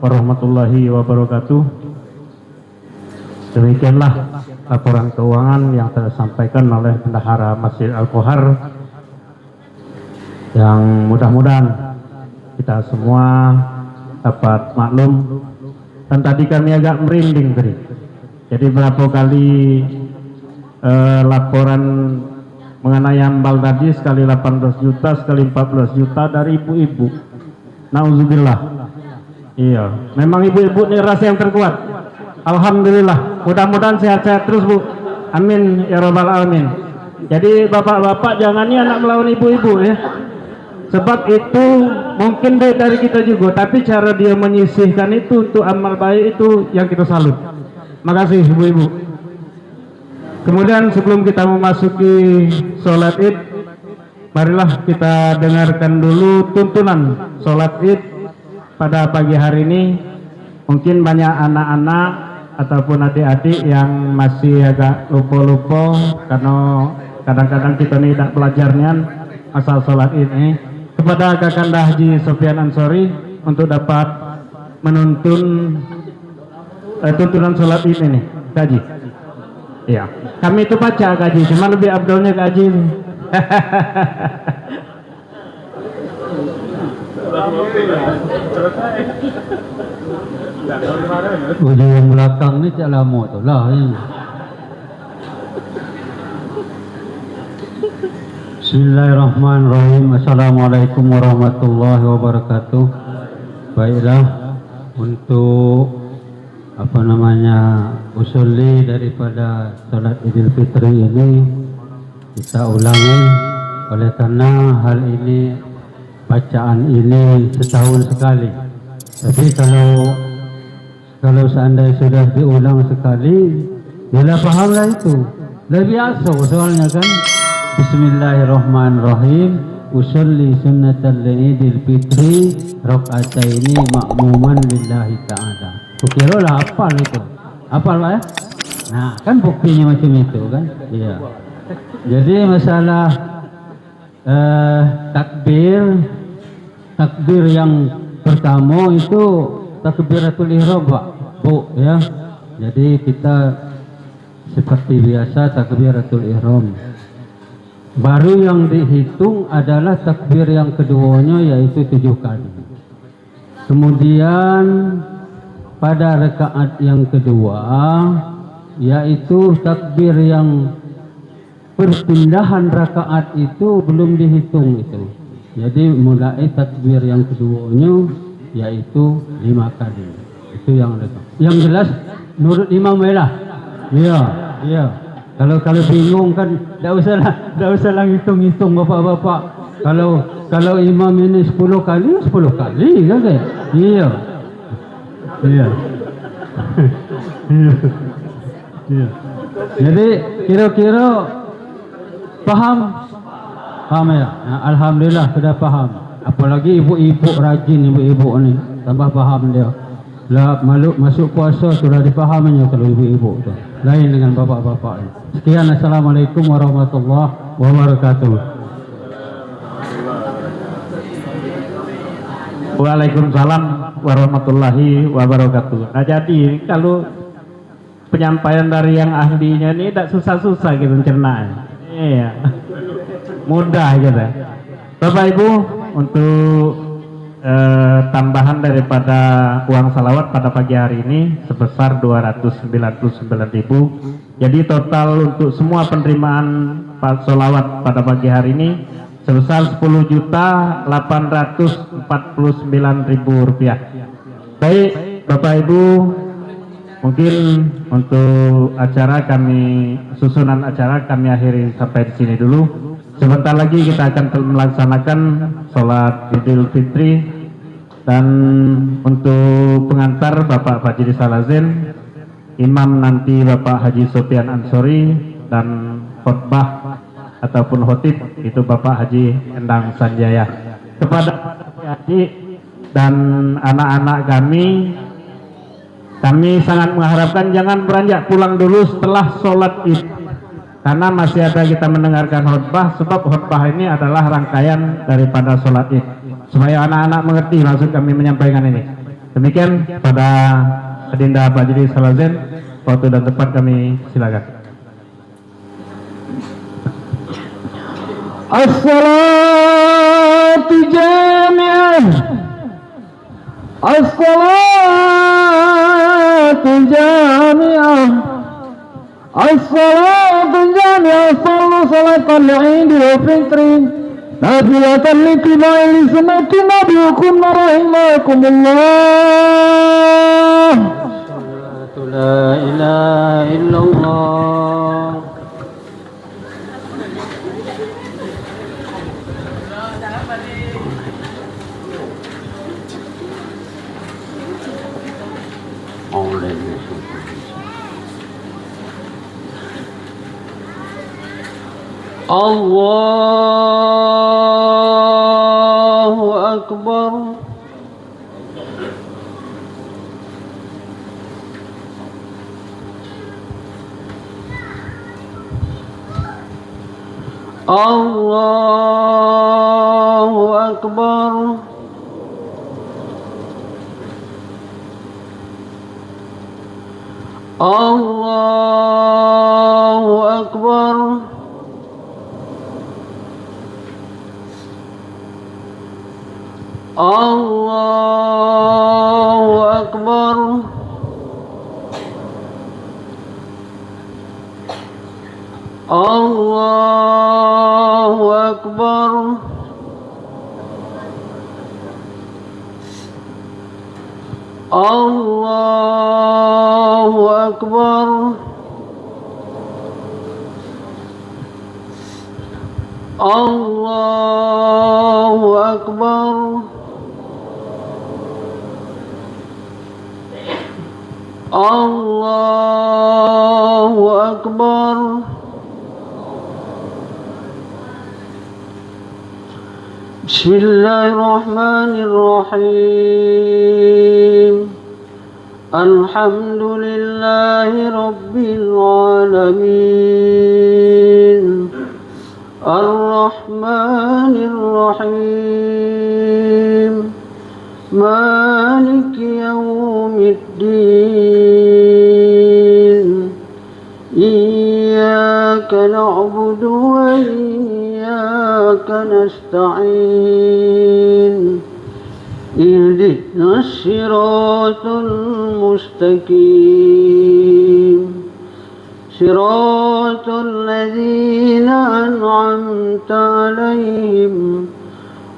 warahmatullahi wabarakatuh. Demikianlah laporan keuangan yang telah disampaikan oleh Bendahara Masjid Al-Kohar, yang mudah-mudahan kita semua dapat maklum. Dan tadi kami agak merinding tadi. Jadi berapa kali laporan mengenai ambal tadi, sekali 18 juta, sekali 14 juta dari ibu-ibu. Nauzubillah. Iya, memang ibu-ibu ini rasa yang terkuat. Alhamdulillah. Mudah-mudahan sehat-sehat terus, Bu. Amin ya rabbal alamin. Jadi bapak-bapak jangan nih anak melawan ibu-ibu ya. Sebab itu mungkin dari kita juga, tapi cara dia menyisihkan itu untuk amal baik itu yang kita salut. Makasih ibu-ibu. Kemudian sebelum kita memasuki sholat Id, marilah kita dengarkan dulu tuntunan sholat Id pada pagi hari ini. Mungkin banyak anak-anak ataupun adik-adik yang masih agak lupa-lupa karena kadang-kadang kita ini tidak belajarnya asal sholat Id ini. Kepada Kakanda Haji Sofyan Ansori untuk dapat menuntun tuntunan sholat Id ini, Haji. Ya, kami itu baca Haji, cuma lebih abdolnya Haji ini. Ujung yang belakang ni cak lama tu lah ya. Bismillahirrahmanirrahim. Assalamualaikum warahmatullahi wabarakatuh. Baiklah, untuk usulli daripada salat Idul Fitri ini kita ulangi, oleh karena hal ini, bacaan ini setahun sekali. Tapi kalau seandainya sudah diulang sekali, dia pahamlah itu. Dah biasa soalnya kan. Bismillahirrahmanirrahim. Usolli sunnatal Idul Fitri raka'ataini ma'muman lillahi ta'ala. Kukira lah hafal itu. Hafal lah ya? Nah, kan buktinya macam itu kan? Iya. Jadi masalah takbir yang pertama itu takbiratul ihram, Pak, Bu, ya. Jadi kita seperti biasa takbiratul ihram. Baru yang dihitung adalah takbir yang keduanya, yaitu 7 kali. Kemudian pada rakaat yang kedua, yaitu takbir yang perpindahan rakaat itu belum dihitung itu. Jadi mulai takbir yang keduanya yaitu 5 kali. Itu yang ada. Yang jelas nurut imam lah. Iya, iya. Kalau bingung kan tidak usah lah hitung bapak-bapak. Kalau imam ini 10 kali kan? Iya. Iya. Iya. Jadi kira-kira paham ya? Nah, alhamdulillah sudah paham. Apalagi ibu-ibu rajin, ibu-ibu ni tambah paham dia. Lah masuk puasa sudah dipahaminya kalau ibu-ibu tu. Lain dengan bapak-bapak ni. Sekian, assalamualaikum warahmatullahi wabarakatuh. Waalaikumsalam warahmatullahi wabarakatuh. Nah, jadi kalau penyampaian dari yang ahlinya ini tidak susah-susah gitu cernanya. Iya. Mudah gitu. Bapak Ibu, untuk tambahan daripada uang salawat pada pagi hari ini sebesar 299.000. Jadi total untuk semua penerimaan salawat pada pagi hari ini sebesar 10.849.000 rupiah. Baik Bapak Ibu, mungkin untuk susunan acara kami akhiri sampai di sini dulu. Sebentar lagi kita akan melaksanakan sholat Idul Fitri, dan untuk pengantar Bapak Fajri Salazen, imam nanti Bapak Haji Sofyan Ansori, dan khotbah ataupun khotib itu Bapak Haji Endang Sanjaya. Kepada adik dan anak-anak kami sangat mengharapkan jangan beranjak pulang dulu setelah sholat Id, karena masih ada kita mendengarkan khutbah, sebab khutbah ini adalah rangkaian daripada sholat Id. Supaya anak-anak mengerti maksud kami menyampaikan ini. Demikian pada Adinda Pak Fajri Salazen, waktu dan tempat kami silakan. As-salatu jami'ah, as-salatu jami'ah, as-salatu jami'ah, sallu salatal Idul Fitri nafilatan liqima'il sunnati nabiukum rahimakumullah. La ilaha illallah. Allahu Akbar. Allahu Akbar. Allahu Akbar. Allahu Akbar. Allahu Akbar. Allahu Akbar. Allahu Akbar. Allahu Akbar. Bismillahirrahmanirrahim. Alhamdulillahi Rabbil Alamin. Ar-Rahmanir-Rahim. Maliki yawmiddin. Iyyaka na'budu wa iyyaka nasta'in. اهدنا الصراط المستقيم صراط الذين أنعمت عليهم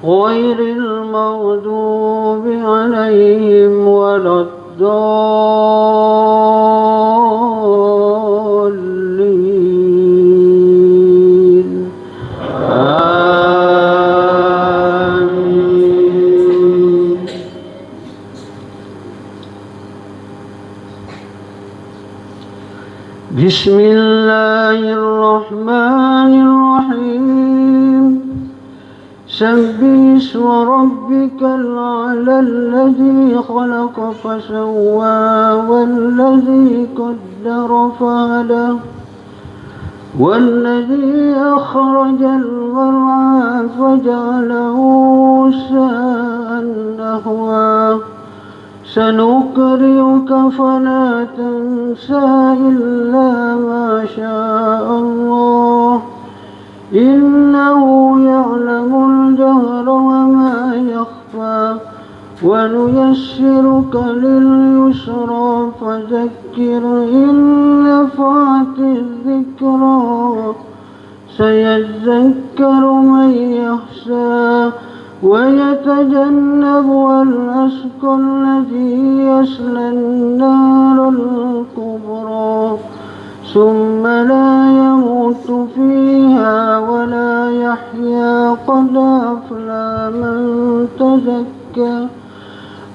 غير المغضوب عليهم ولا الضالين. بسم الله الرحمن الرحيم. سبح اسم ربك الأعلى الذي خلق فسوى والذي قدر فهدى والذي أخرج المرعى فجعله غثاء نحوا سنقرئك فلا تنسى إلا ما شاء الله إنه يعلم الجهر وما يخفى ونيسرك لليسرى فذكر إن نفعت الذكرى سيذكر من يخشى ويتجنبها الأشقى الذي يصلى النار الكبرى ثم لا يموت فيها ولا يحيا قد أفلح من تزكى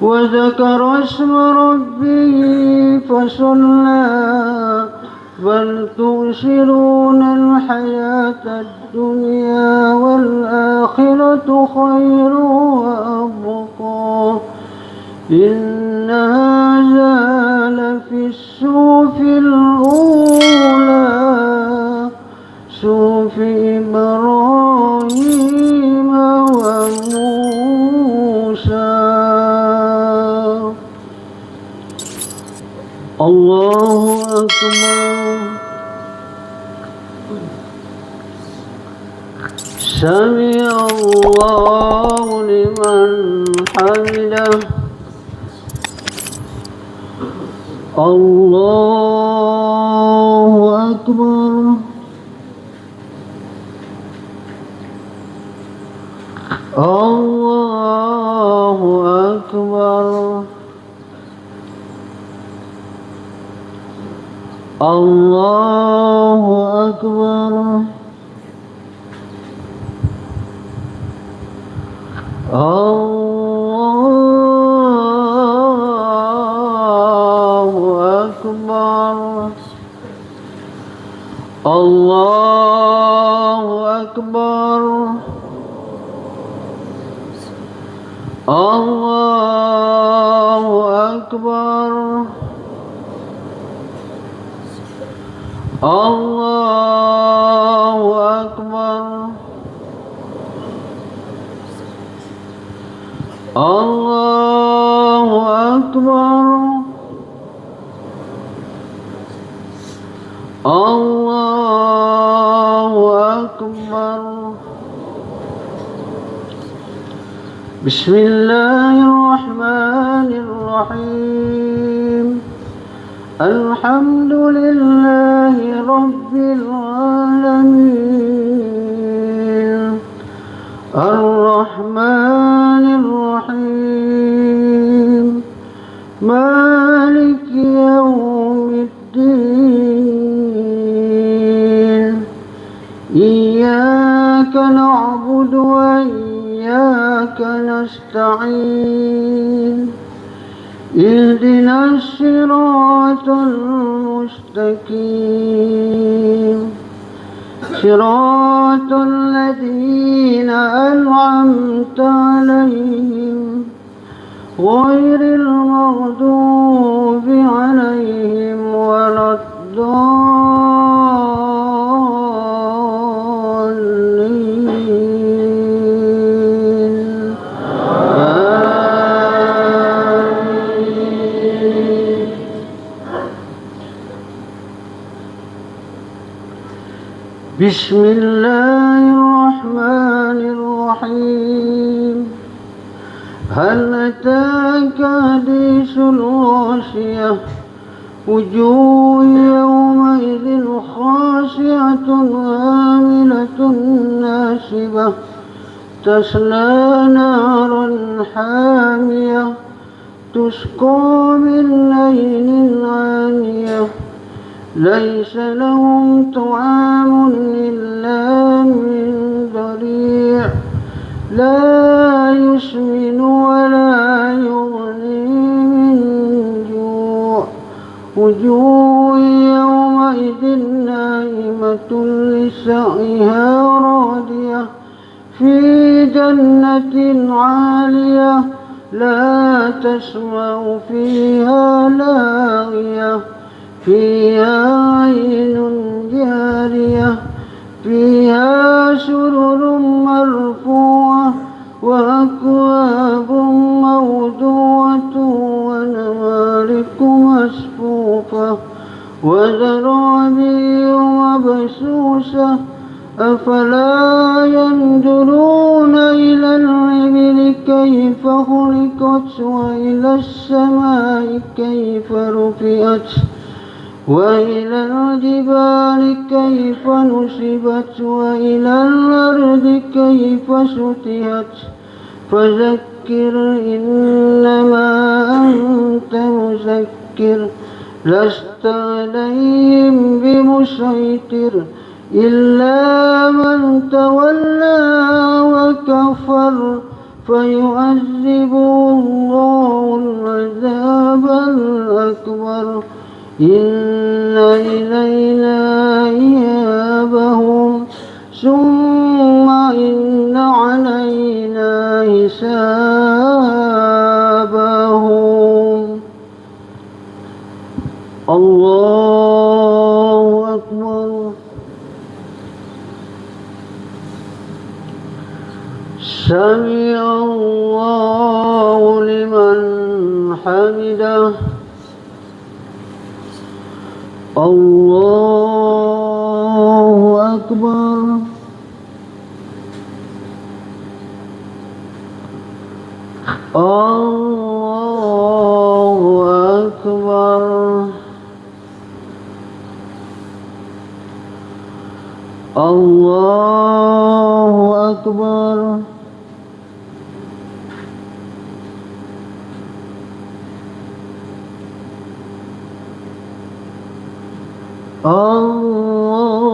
وذكر اسم ربه فصلى بل تؤثرون الحياة الدنيا والآخرة خير وأبقى إن هذا لفي الصحف الأولى صحف إبراهيم وموسى. الله أكبر. سمع الله لمن حمده. الله أكبر. الله أكبر. الله أكبر. الله أكبر. الله أكبر. الله أكبر. الله أكبر. الله أكبر. الله أكبر. بسم الله الرحمن الرحيم. الحمد لله رب العالمين الرحمن الرحيم مالك يوم الدين إياك نعبد وإياك نستعين اهدنا الصراط المستقيم صراط الذين أنعمت عليهم غير المغضوب عليهم ولا الضالين. بسم الله الرحمن الرحيم. هل أتاك حديث الغاشية وجوه يومئذ خاشعة عاملة ناصبة تصلى نارا حامية تسقى من عين آنية ليس لهم طعام إلا من ضريع لا يسمن ولا يغني من جوع وجوه يومئذ ناعمة لسعيها راضية في جنة عالية لا تسمع فيها لاغية فيها عين جارية فيها سرر مرفوعة وأكواب موضوعة ونمارق مصفوفة وزرابي مبثوثة أفلا ينظرون إلى الإبل كيف خلقت وإلى السماء كيف رفعت وإلى الجبال كيف نصبت وإلى الأرض كيف سطحت فذكر إنما أنت مذكر لست عليهم بمسيطر إلا من تولى وكفر فيعذبه الله العذاب الأكبر إن إلينا إيابهم ثم إن علينا حسابهم الله أكبر سمع الله لمن حمده الله أكبر الله أكبر الله أكبر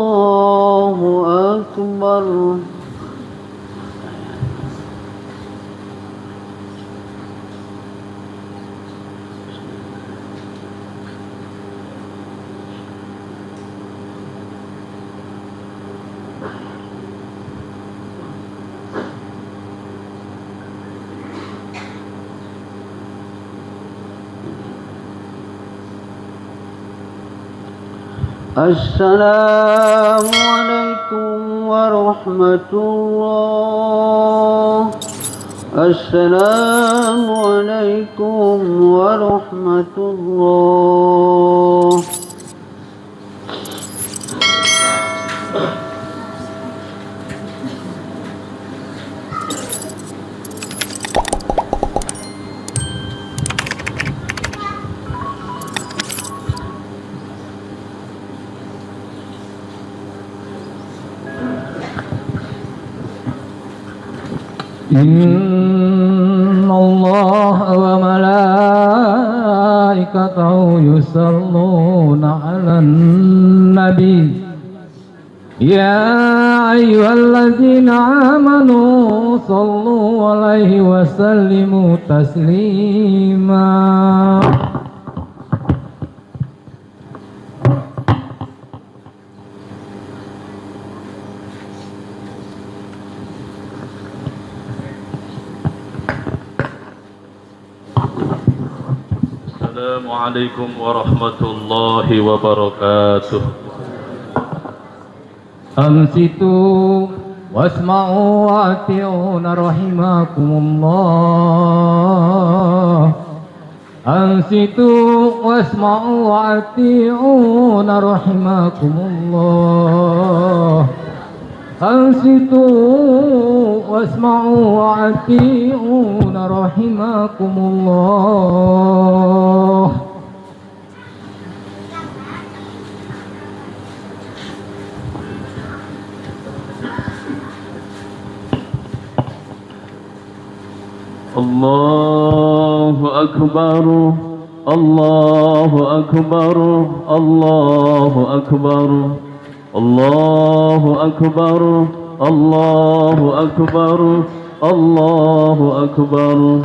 الله أكبر السلام عليكم ورحمة الله السلام عليكم ورحمة الله إن الله وملائكته يصلون على النبي يا أيها الذين آمنوا صلوا عليه وسلموا تسليما Assalamualaikum warahmatullahi wabarakatuh. أنصتوا واسمعوا وأطيعون رحمكم الله أنصتوا واسمعوا وأطيعون رحمكم الله أنصتوا واسمعوا وأطيعون رحمكم الله الله أكبر الله أكبر الله أكبر الله أكبر الله أكبر الله أكبر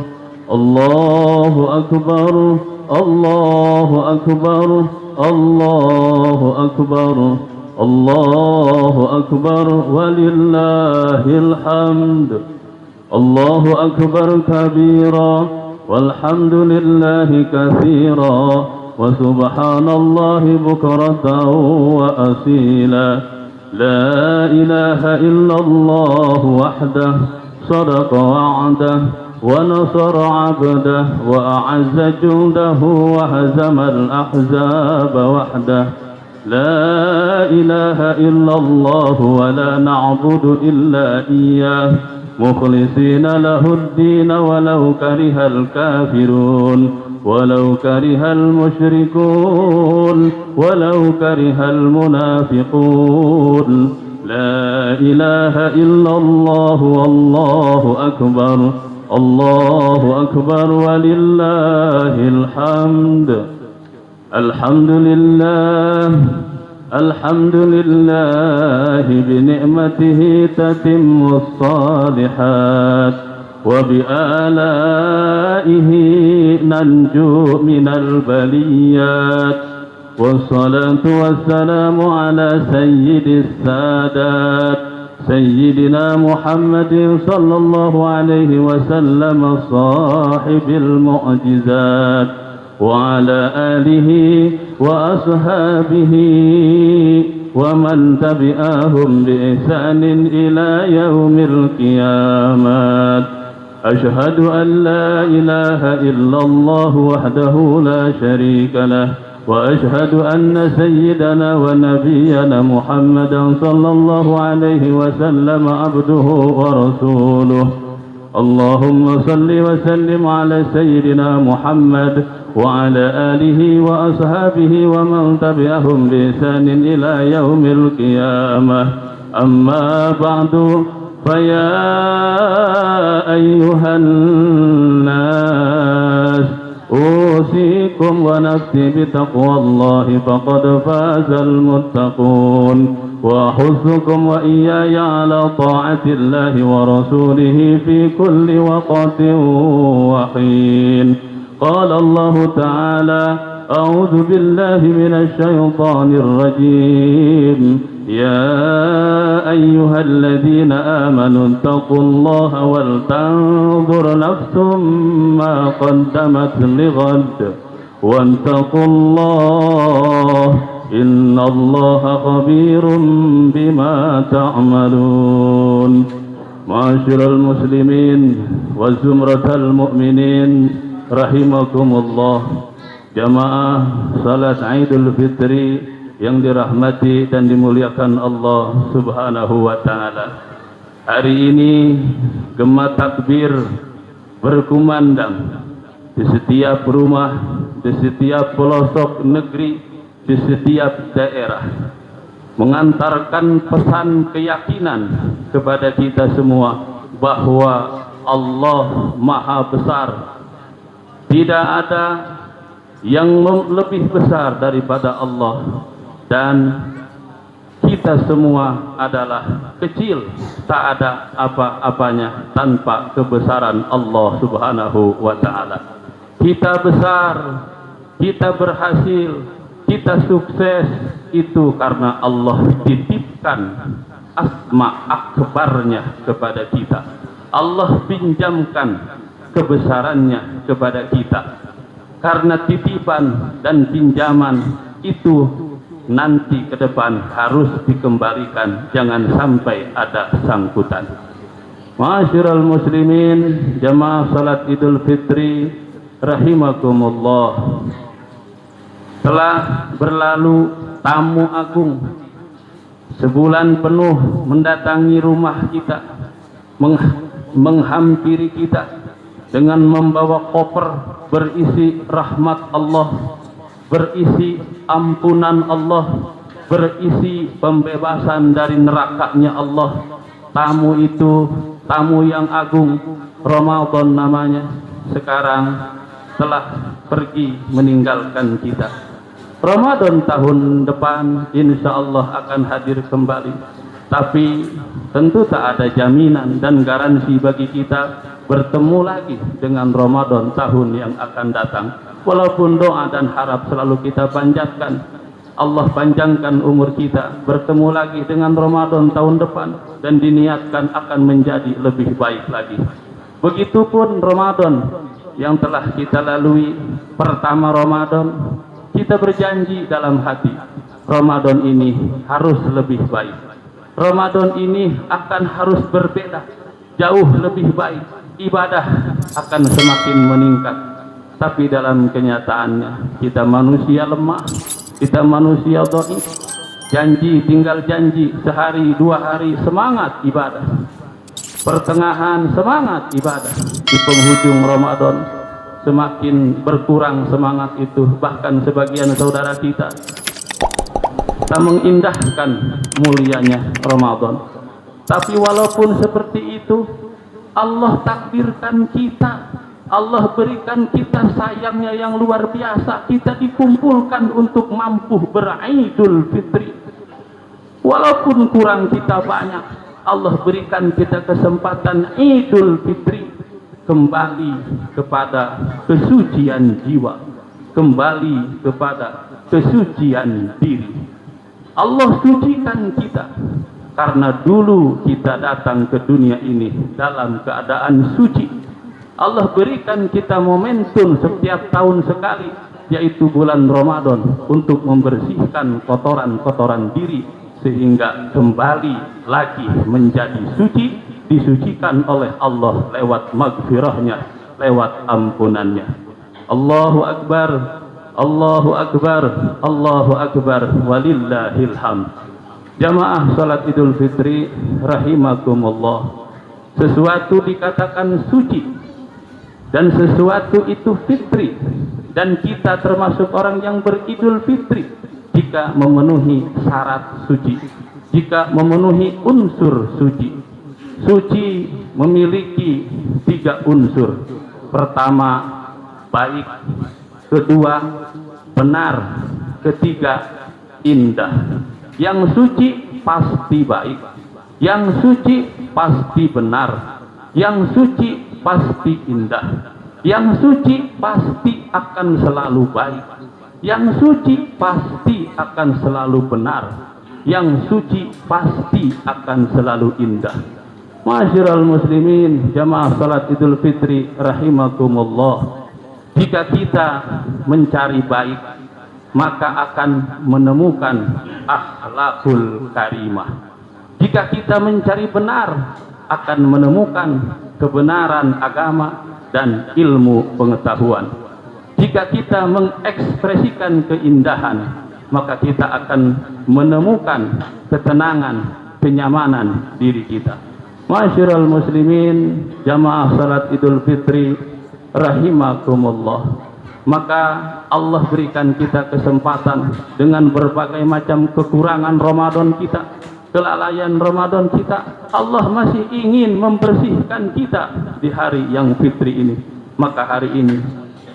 الله أكبر الله أكبر الله أكبر الله أكبر ولله الحمد الله أكبر كبيرا والحمد لله كثيرا وسبحان الله بكرة وأصيلا لا إله إلا الله وحده صدق وعده ونصر عبده وأعز جنده وهزم الأحزاب وحده لا إله إلا الله ولا نعبد إلا إياه مخلصين له الدين ولو كره الكافرون ولو كره المشركون ولو كره المنافقون لا إله إلا الله والله أكبر الله أكبر ولله الحمد الحمد لله الحمد لله بنعمته تتم الصالحات وبآلائه ننجو من البليات والصلاة والسلام على سيد السادات سيدنا محمد صلى الله عليه وسلم صاحب المعجزات وعلى آله وأصحابه ومن تبعهم بإحسان إلى يوم القيامة أشهد أن لا إله إلا الله وحده لا شريك له وأشهد أن سيدنا ونبينا محمدا صلى الله عليه وسلم عبده ورسوله اللهم صل وسلم على سيدنا محمد وعلى آله وأصحابه ومن تبعهم بإحسان إلى يوم القيامة أما بعد فيا أيها الناس أوصيكم ونفسي بتقوى الله فقد فاز المتقون وأحثكم وإياي على طاعة الله ورسوله في كل وقت وحين قال الله تعالى أعوذ بالله من الشيطان الرجيم يا أيها الذين آمنوا اتقوا الله ولتنظر نفس ما قدمت لغد واتقوا الله إن الله خبير بما تعملون معاشر المسلمين وزمرة المؤمنين rahimakumullah. Jamaah salat Idul Fitri yang dirahmati dan dimuliakan Allah Subhanahu wa taala. Hari ini gema takbir berkumandang di setiap rumah, di setiap pelosok negeri, di setiap daerah, mengantarkan pesan keyakinan kepada kita semua bahwa Allah Maha Besar. Tidak ada yang lebih besar daripada Allah, dan kita semua adalah kecil, tak ada apa-apanya tanpa kebesaran Allah Subhanahu wa taala. Kita besar, kita berhasil, kita sukses itu karena Allah titipkan asma akbarnya kepada kita. Allah pinjamkan kebesarannya kepada kita, karena titipan dan pinjaman itu nanti ke depan harus dikembalikan, jangan sampai ada sangkutan. Ma'asyiral muslimin, jamaah salat Idul Fitri rahimakumullah. Telah berlalu tamu agung, sebulan penuh mendatangi rumah kita, menghampiri kita dengan membawa koper berisi rahmat Allah, berisi ampunan Allah, berisi pembebasan dari nerakanya Allah. Tamu itu tamu yang agung, Ramadan namanya, sekarang telah pergi meninggalkan kita. Ramadan tahun depan insya Allah akan hadir kembali, tapi tentu tak ada jaminan dan garansi bagi kita bertemu lagi dengan Ramadan tahun yang akan datang. Walaupun doa dan harap selalu kita panjatkan, Allah panjangkan umur kita, bertemu lagi dengan Ramadan tahun depan, dan diniatkan akan menjadi lebih baik lagi. Begitupun Ramadan yang telah kita lalui, pertama Ramadan, kita berjanji dalam hati, Ramadan ini harus lebih baik. Ramadan ini akan harus berbeda, jauh lebih baik. Ibadah akan semakin meningkat. Tapi dalam kenyataannya kita manusia lemah, Kita manusia dhaif, janji tinggal janji, sehari 2 hari semangat ibadah, pertengahan semangat ibadah, di penghujung Ramadan semakin berkurang semangat itu. Bahkan sebagian saudara kita tak mengindahkan mulianya Ramadan. Tapi walaupun seperti itu, Allah takdirkan kita, Allah berikan kita sayangnya yang luar biasa. Kita dikumpulkan untuk mampu beridul fitri. Walaupun kurang kita banyak, Allah berikan kita kesempatan idul fitri, kembali kepada kesucian jiwa, kembali kepada kesucian diri. Allah sucikan kita karena dulu kita datang ke dunia ini dalam keadaan suci. Allah berikan kita momentum setiap tahun sekali, yaitu bulan Ramadan, untuk membersihkan kotoran-kotoran diri sehingga kembali lagi menjadi suci, disucikan oleh Allah lewat maghfirahnya, lewat ampunannya. Allahu Akbar, Allahu Akbar, Allahu Akbar, walillahil hamd. Jamaah salat Idul Fitri rahimakumullah, sesuatu dikatakan suci dan sesuatu itu fitri, dan kita termasuk orang yang beridul fitri jika memenuhi syarat suci, jika memenuhi unsur suci. Suci memiliki 3 unsur. Pertama, baik. Kedua, benar. Ketiga, indah. Yang suci pasti baik, yang suci pasti benar, yang suci pasti indah, yang suci pasti akan selalu baik, yang suci pasti akan selalu benar, yang suci pasti akan selalu indah. Masyiral muslimin, jamaah salat Idul Fitri rahimakumullah, jika kita mencari baik, maka akan menemukan akhlakul karimah. Jika kita mencari benar, akan menemukan kebenaran agama dan ilmu pengetahuan. Jika kita mengekspresikan keindahan, maka kita akan menemukan ketenangan, kenyamanan diri kita. Masyiral muslimin, jamaah salat Idul Fitri rahimakumullah, maka Allah berikan kita kesempatan dengan berbagai macam kekurangan Ramadan kita, kelalaian Ramadan kita. Allah masih ingin membersihkan kita di hari yang fitri ini. Maka hari ini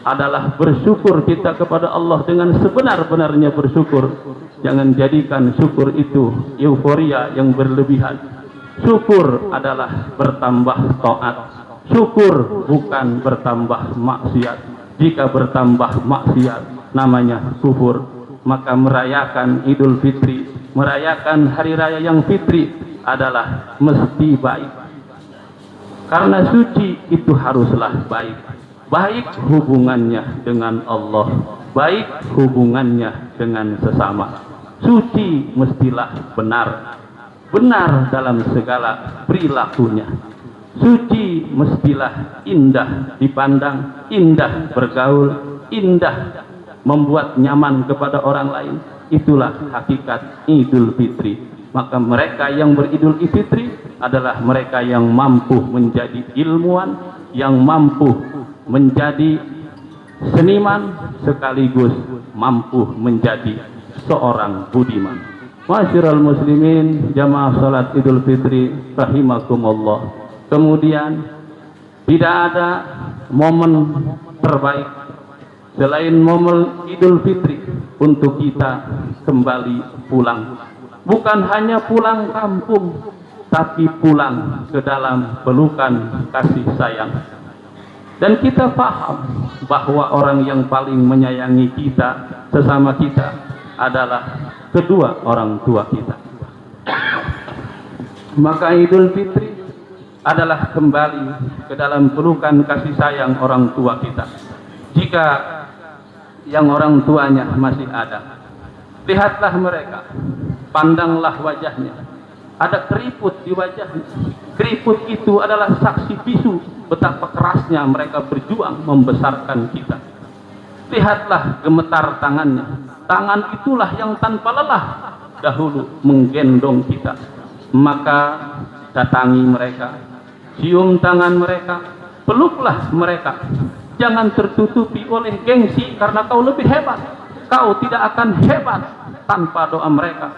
adalah bersyukur kita kepada Allah dengan sebenar-benarnya bersyukur. Jangan jadikan syukur itu euforia yang berlebihan. Syukur adalah bertambah taat. Syukur bukan bertambah maksiat. Jika bertambah maksiat namanya kufur. Maka merayakan Idul Fitri, merayakan hari raya yang fitri adalah mesti baik. Karena suci itu haruslah baik. Baik hubungannya dengan Allah, baik hubungannya dengan sesama. Suci mestilah benar, benar dalam segala perilakunya. Suci mestilah indah dipandang, indah bergaul, indah membuat nyaman kepada orang lain. Itulah hakikat Idul Fitri. Maka mereka yang beridul fitri adalah mereka yang mampu menjadi ilmuwan, yang mampu menjadi seniman, sekaligus mampu menjadi seorang budiman. Masyiral muslimin, jamaah salat Idul Fitri rahimakumullah. Kemudian tidak ada momen terbaik selain momen Idul Fitri untuk kita kembali pulang. Bukan hanya pulang kampung, tapi pulang ke dalam pelukan kasih sayang. Dan kita paham bahwa orang yang paling menyayangi kita, sesama kita, adalah kedua orang tua kita. Maka Idul Fitri adalah kembali ke dalam pelukan kasih sayang orang tua kita. Jika yang orang tuanya masih ada, lihatlah mereka, pandanglah wajahnya, ada keriput di wajahnya. Keriput itu adalah saksi bisu betapa kerasnya mereka berjuang membesarkan kita. Lihatlah gemetar tangannya, tangan itulah yang tanpa lelah dahulu menggendong kita. Maka datangi mereka, cium tangan mereka, peluklah mereka. Jangan tertutupi oleh gengsi karena kau lebih hebat. Kau tidak akan hebat tanpa doa mereka.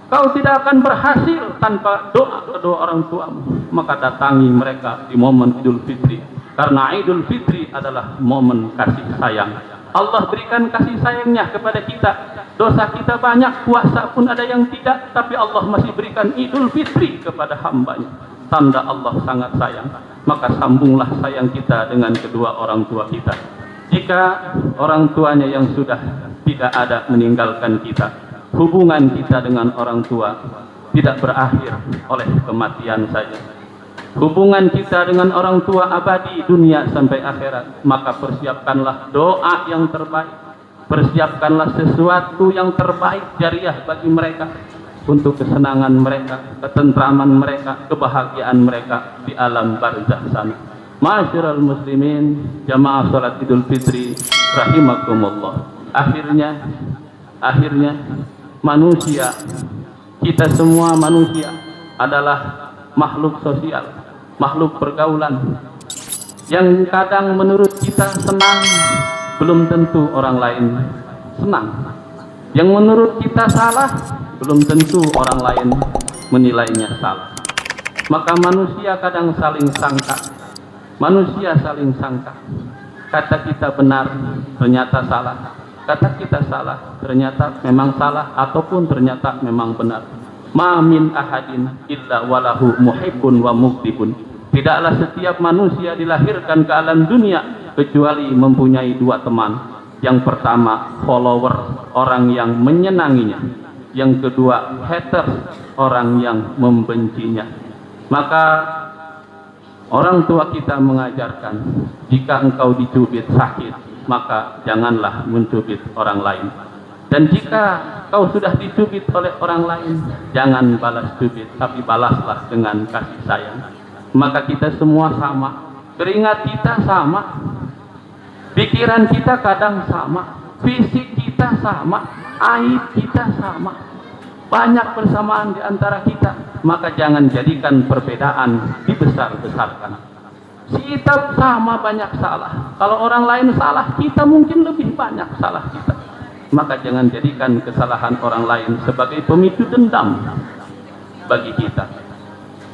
Kau tidak akan berhasil tanpa doa kedua orang tuamu. Maka datangi mereka di momen Idul Fitri, karena Idul Fitri adalah momen kasih sayang. Allah berikan kasih sayangnya kepada kita. Dosa kita banyak, puasa pun ada yang tidak, tapi Allah masih berikan Idul Fitri kepada hambanya. Tanda Allah sangat sayang. Maka sambunglah sayang kita dengan kedua orang tua kita. Jika orang tuanya yang sudah tidak ada meninggalkan kita, hubungan kita dengan orang tua tidak berakhir oleh kematian saja. Hubungan kita dengan orang tua abadi dunia sampai akhirat. Maka persiapkanlah doa yang terbaik, persiapkanlah sesuatu yang terbaik jariah bagi mereka, untuk kesenangan mereka, ketentraman mereka, kebahagiaan mereka di alam barzakh sana. Ma'asyiral muslimin, jamaah salat Idul Fitri rahimakumullah. Akhirnya manusia, kita semua manusia adalah makhluk sosial, makhluk pergaulan. Yang kadang menurut kita senang, belum tentu orang lain senang. Yang menurut kita salah, belum tentu orang lain menilainya salah. Maka manusia kadang saling sangka. Manusia saling sangka. Kata kita benar, ternyata salah. Kata kita salah, ternyata memang salah, ataupun ternyata memang benar. Ma min ahadin illa walahu muhibbun wa mubghidun. Tidaklah setiap manusia dilahirkan ke alam dunia kecuali mempunyai dua teman. Yang pertama, follower, orang yang menyenanginya. Yang kedua, haters, orang yang membencinya. Maka orang tua kita mengajarkan, jika engkau dicubit sakit, maka janganlah mencubit orang lain. Dan jika kau sudah dicubit oleh orang lain, jangan balas cubit, tapi balaslah dengan kasih sayang. Maka kita semua sama, keringat kita sama, pikiran kita kadang sama, fisik kita sama, aib kita sama, banyak persamaan di antara kita. Maka jangan jadikan perbedaan dibesar-besarkan. Kita sama banyak salah. Kalau orang lain salah, kita mungkin lebih banyak salah kita. Maka jangan jadikan kesalahan orang lain sebagai pemicu dendam bagi kita.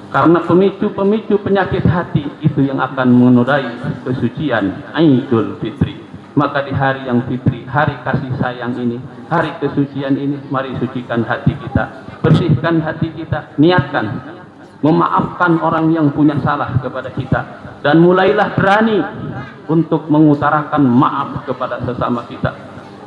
Karena pemicu penyakit hati itu yang akan menodai kesucian Idul Fitri. Maka di hari yang fitri, hari kasih sayang ini, hari kesucian ini, mari sucikan hati kita, bersihkan hati kita, niatkan memaafkan orang yang punya salah kepada kita, dan mulailah berani untuk mengutarakan maaf kepada sesama kita.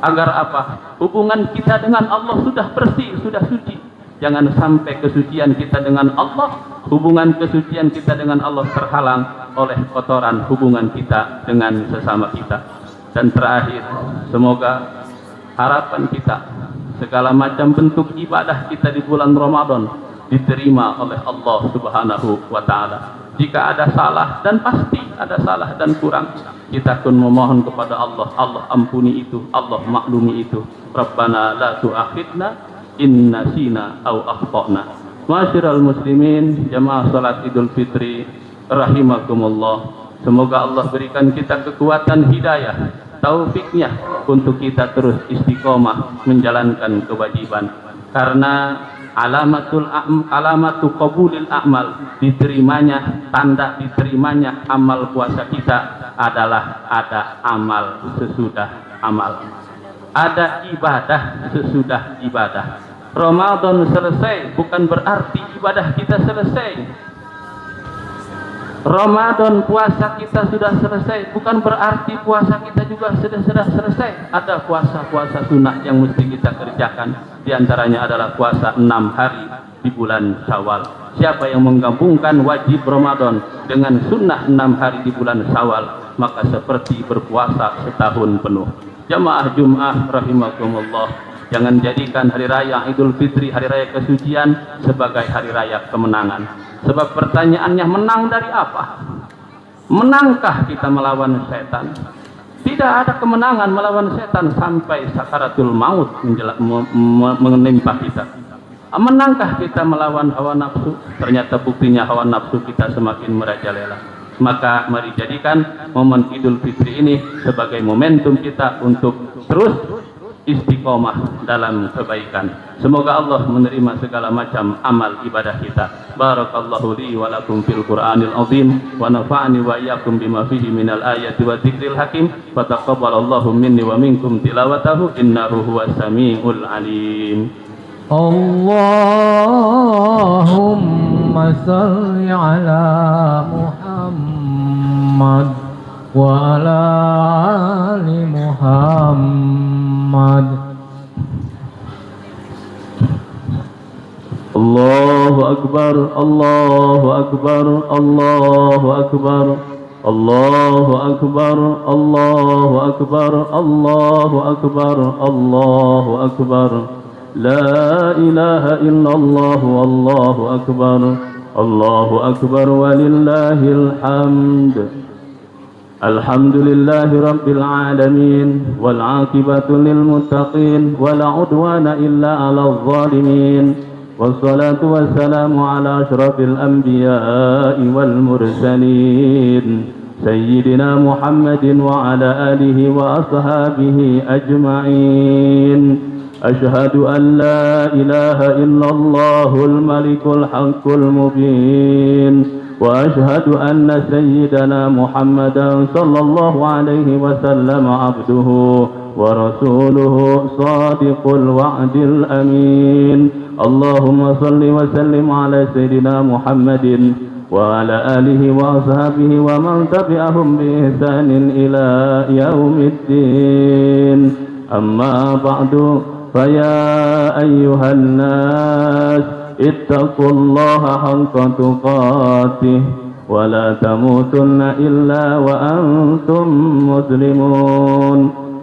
Agar apa? Hubungan kita dengan Allah sudah bersih, sudah suci. Jangan sampai kesucian kita dengan Allah, hubungan kesucian kita dengan Allah terhalang oleh kotoran hubungan kita dengan sesama kita. Dan terakhir, semoga harapan kita, segala macam bentuk ibadah kita di bulan Ramadan diterima oleh Allah Subhanahu wa Ta'ala. Jika ada salah, dan pasti ada salah dan kurang, kita pun memohon kepada Allah, Allah ampuni itu, Allah maklumi itu. Rabbana la tu'akhidna in nasina aw akhtana. Ma'asyiral muslimin, jamaah salat Idul Fitri rahimakumullah. Semoga Allah berikan kita kekuatan hidayah, taufiknya untuk kita terus istiqomah menjalankan kewajiban. Karena alamatu qabulil a'mal, diterimanya, tanda diterimanya amal puasa kita adalah ada amal sesudah amal, ada ibadah sesudah ibadah. Ramadan selesai bukan berarti ibadah kita selesai. Ramadan puasa kita sudah selesai bukan berarti puasa kita juga sudah selesai. Ada puasa-puasa sunnah yang mesti kita kerjakan. Di antaranya adalah puasa 6 hari di bulan Syawal. Siapa yang menggabungkan wajib Ramadan dengan sunnah 6 hari di bulan Syawal, maka seperti berpuasa setahun penuh. Jamaah Jum'ah rahimakumullah, jangan jadikan hari raya Idul Fitri, hari raya kesucian, sebagai hari raya kemenangan. Sebab pertanyaannya, menang dari apa? Menangkah kita melawan setan? Tidak ada kemenangan melawan setan sampai sakaratul maut menimpa kita. Menangkah kita melawan hawa nafsu? Ternyata buktinya hawa nafsu kita semakin merajalela. Maka mari jadikan momen Idul Fitri ini sebagai momentum kita untuk terus istiqomah dalam kebaikan. Semoga Allah menerima segala macam amal ibadah kita. Barakallahu li wa lakum fil Qur'anil azim wa nafa'ani wa iyyakum bima fihi minal ayati wa dzikril hakim. Fa taqabbalallahu minni wa minkum tilawatahu innahu huwas samiul alim. Allahumma salli ala Muhammad wa ala ali Muhammad. Allahu akbar, Allahu akbar, Allahu akbar, Allahu akbar, Allahu akbar, Allahu akbar, Allahu akbar. La ilaha illallah, Allahu akbar, Allahu akbar walillahil hamd. Alhamdulillahi rabbil alamin wal aqibatu lil muttaqin wala udwana illa 'alal zalimin. Wassalatu wassalamu ala asyrafil anbiya'i wal mursalin sayyidina Muhammadin wa ala alihi wa ashabihi ajma'in. Ashhadu an la ilaha illallahul malikul haqqul mubin. وأشهد أن سيدنا محمدا صلى الله عليه وسلم عبده ورسوله صادق الوعد الأمين. اللهم صل وسلم على سيدنا محمد وعلى آله وأصحابه ومن تبعهم بإحسان إلى يوم الدين. أما بعد فيا أيها الناس اتقوا الله حق تقاته ولا تموتن إلا وأنتم مسلمون.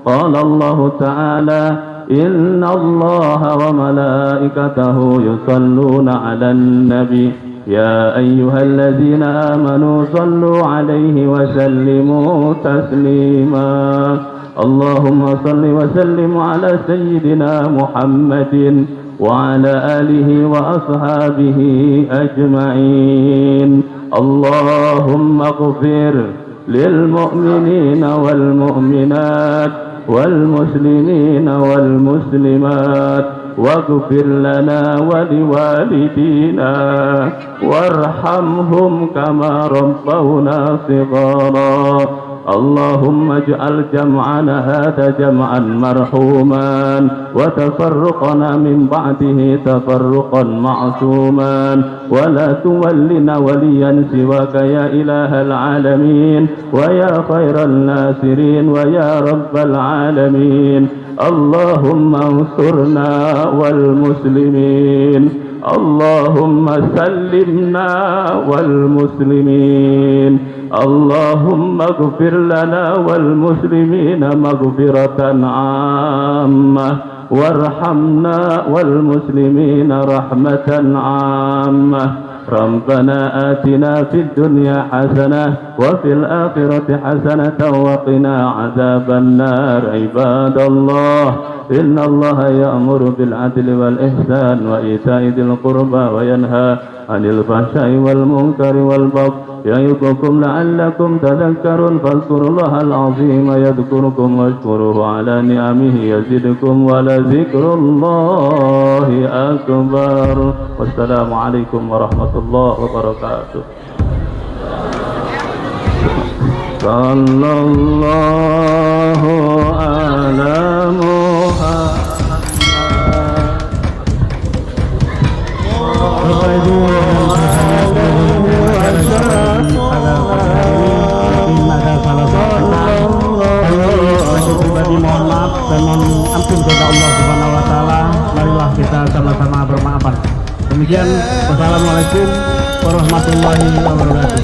قال الله تعالى إن الله وملائكته يصلون على النبي يا أيها الذين آمنوا صلوا عليه وسلموا تسليما. اللهم صل وسلم على سيدنا محمد وعلى آله وأصحابه أجمعين. اللهم اغفر للمؤمنين والمؤمنات والمسلمين والمسلمات واغفر لنا ولوالدينا وارحمهم كما ربونا صغارا. اللهم اجعل جمعنا هذا جمعا مرحوما وتفرقنا من بعده تفرقا معصوما ولا تولنا وليا سواك يا إله العالمين ويا خير الناصرين ويا رب العالمين. اللهم انصرنا والمسلمين. اللهم سلمنا والمسلمين. اللهم اغفر لنا والمسلمين مغفرة عامة وارحمنا والمسلمين رحمة عامة. ربنا آتنا في الدنيا حسنة وفي الآخرة حسنة وقنا عذاب النار. عباد الله إن الله يأمر بالعدل والإحسان وإيتاء ذي القربى وينهى عن الفحشاء والمنكر والبغي يعظكم لعلكم تذكرون. فاذكروا الله العظيم يذكركم واشكروه على نعمه يزدكم ولذكر الله أكبر. والسلام عليكم ورحمة الله وبركاته. صلى الله على محمد. Mohon maaf dan mohon ampun kepada Allah Subhanahu wa taala. Marilah kita sama-sama bermaafan. Demikian, wassalamualaikum warahmatullahi wabarakatuh.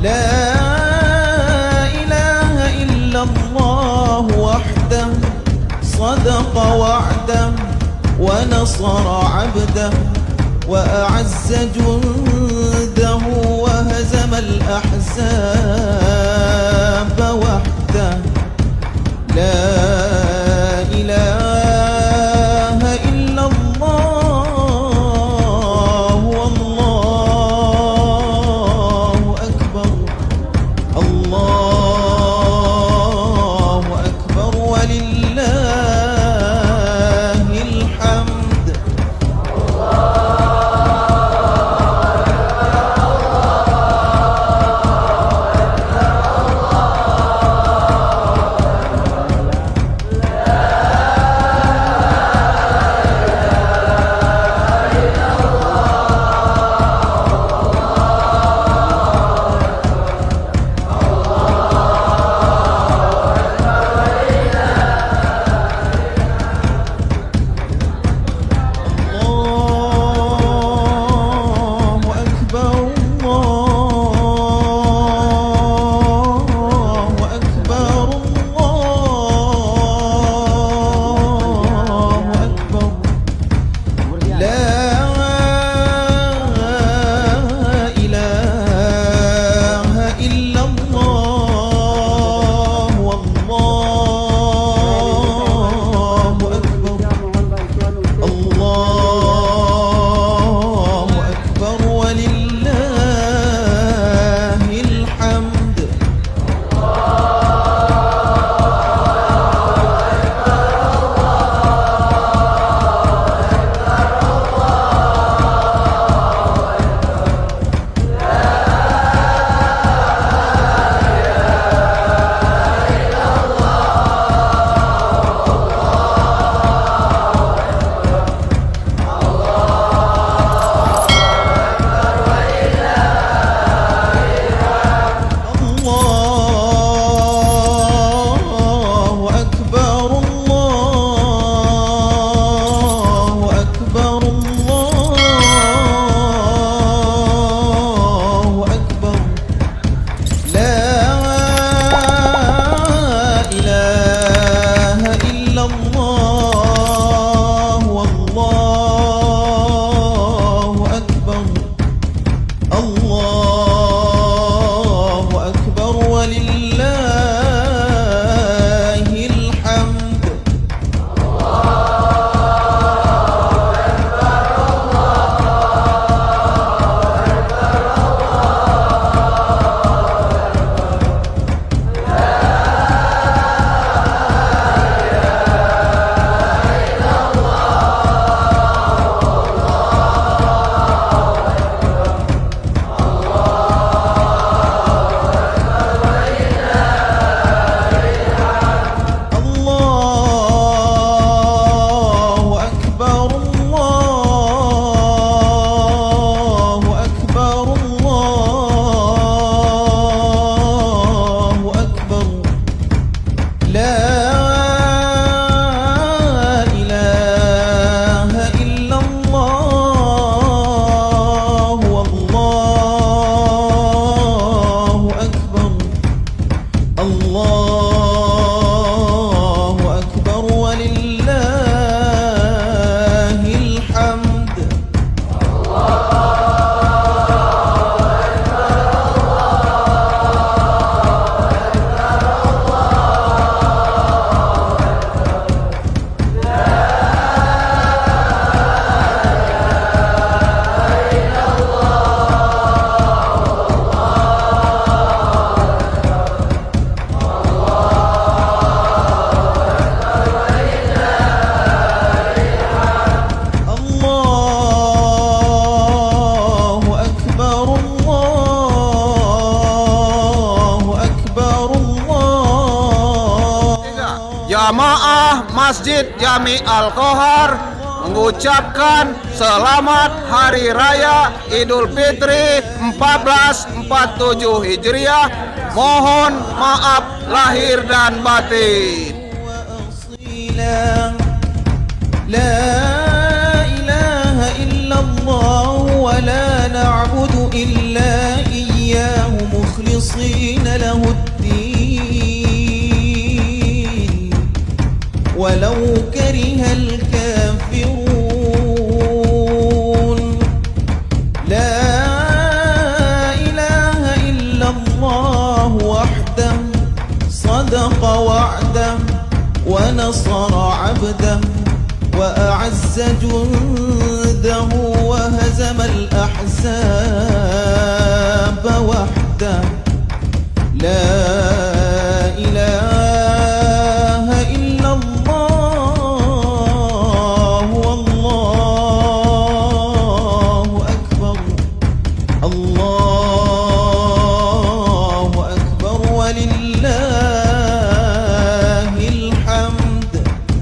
لا إله إلا الله وحده صدق وعده ونصر عبده وأعز جنده وهزم الأحزاب وحده لا إله إلا الله والله أكبر الله أكبر ولله الحمد Jamaah Masjid Jami Al-Qohar mengucapkan selamat Hari Raya Idul Fitri 1447 Hijriah. Mohon maaf lahir dan batin. لا إله إلا الله ولا نعبد إلا إياه مخلصين له الدين ولو كره الكافرون لا إله إلا الله وحده صدق وعده ونصر عبده وأعز جنده وهزم الأحزاب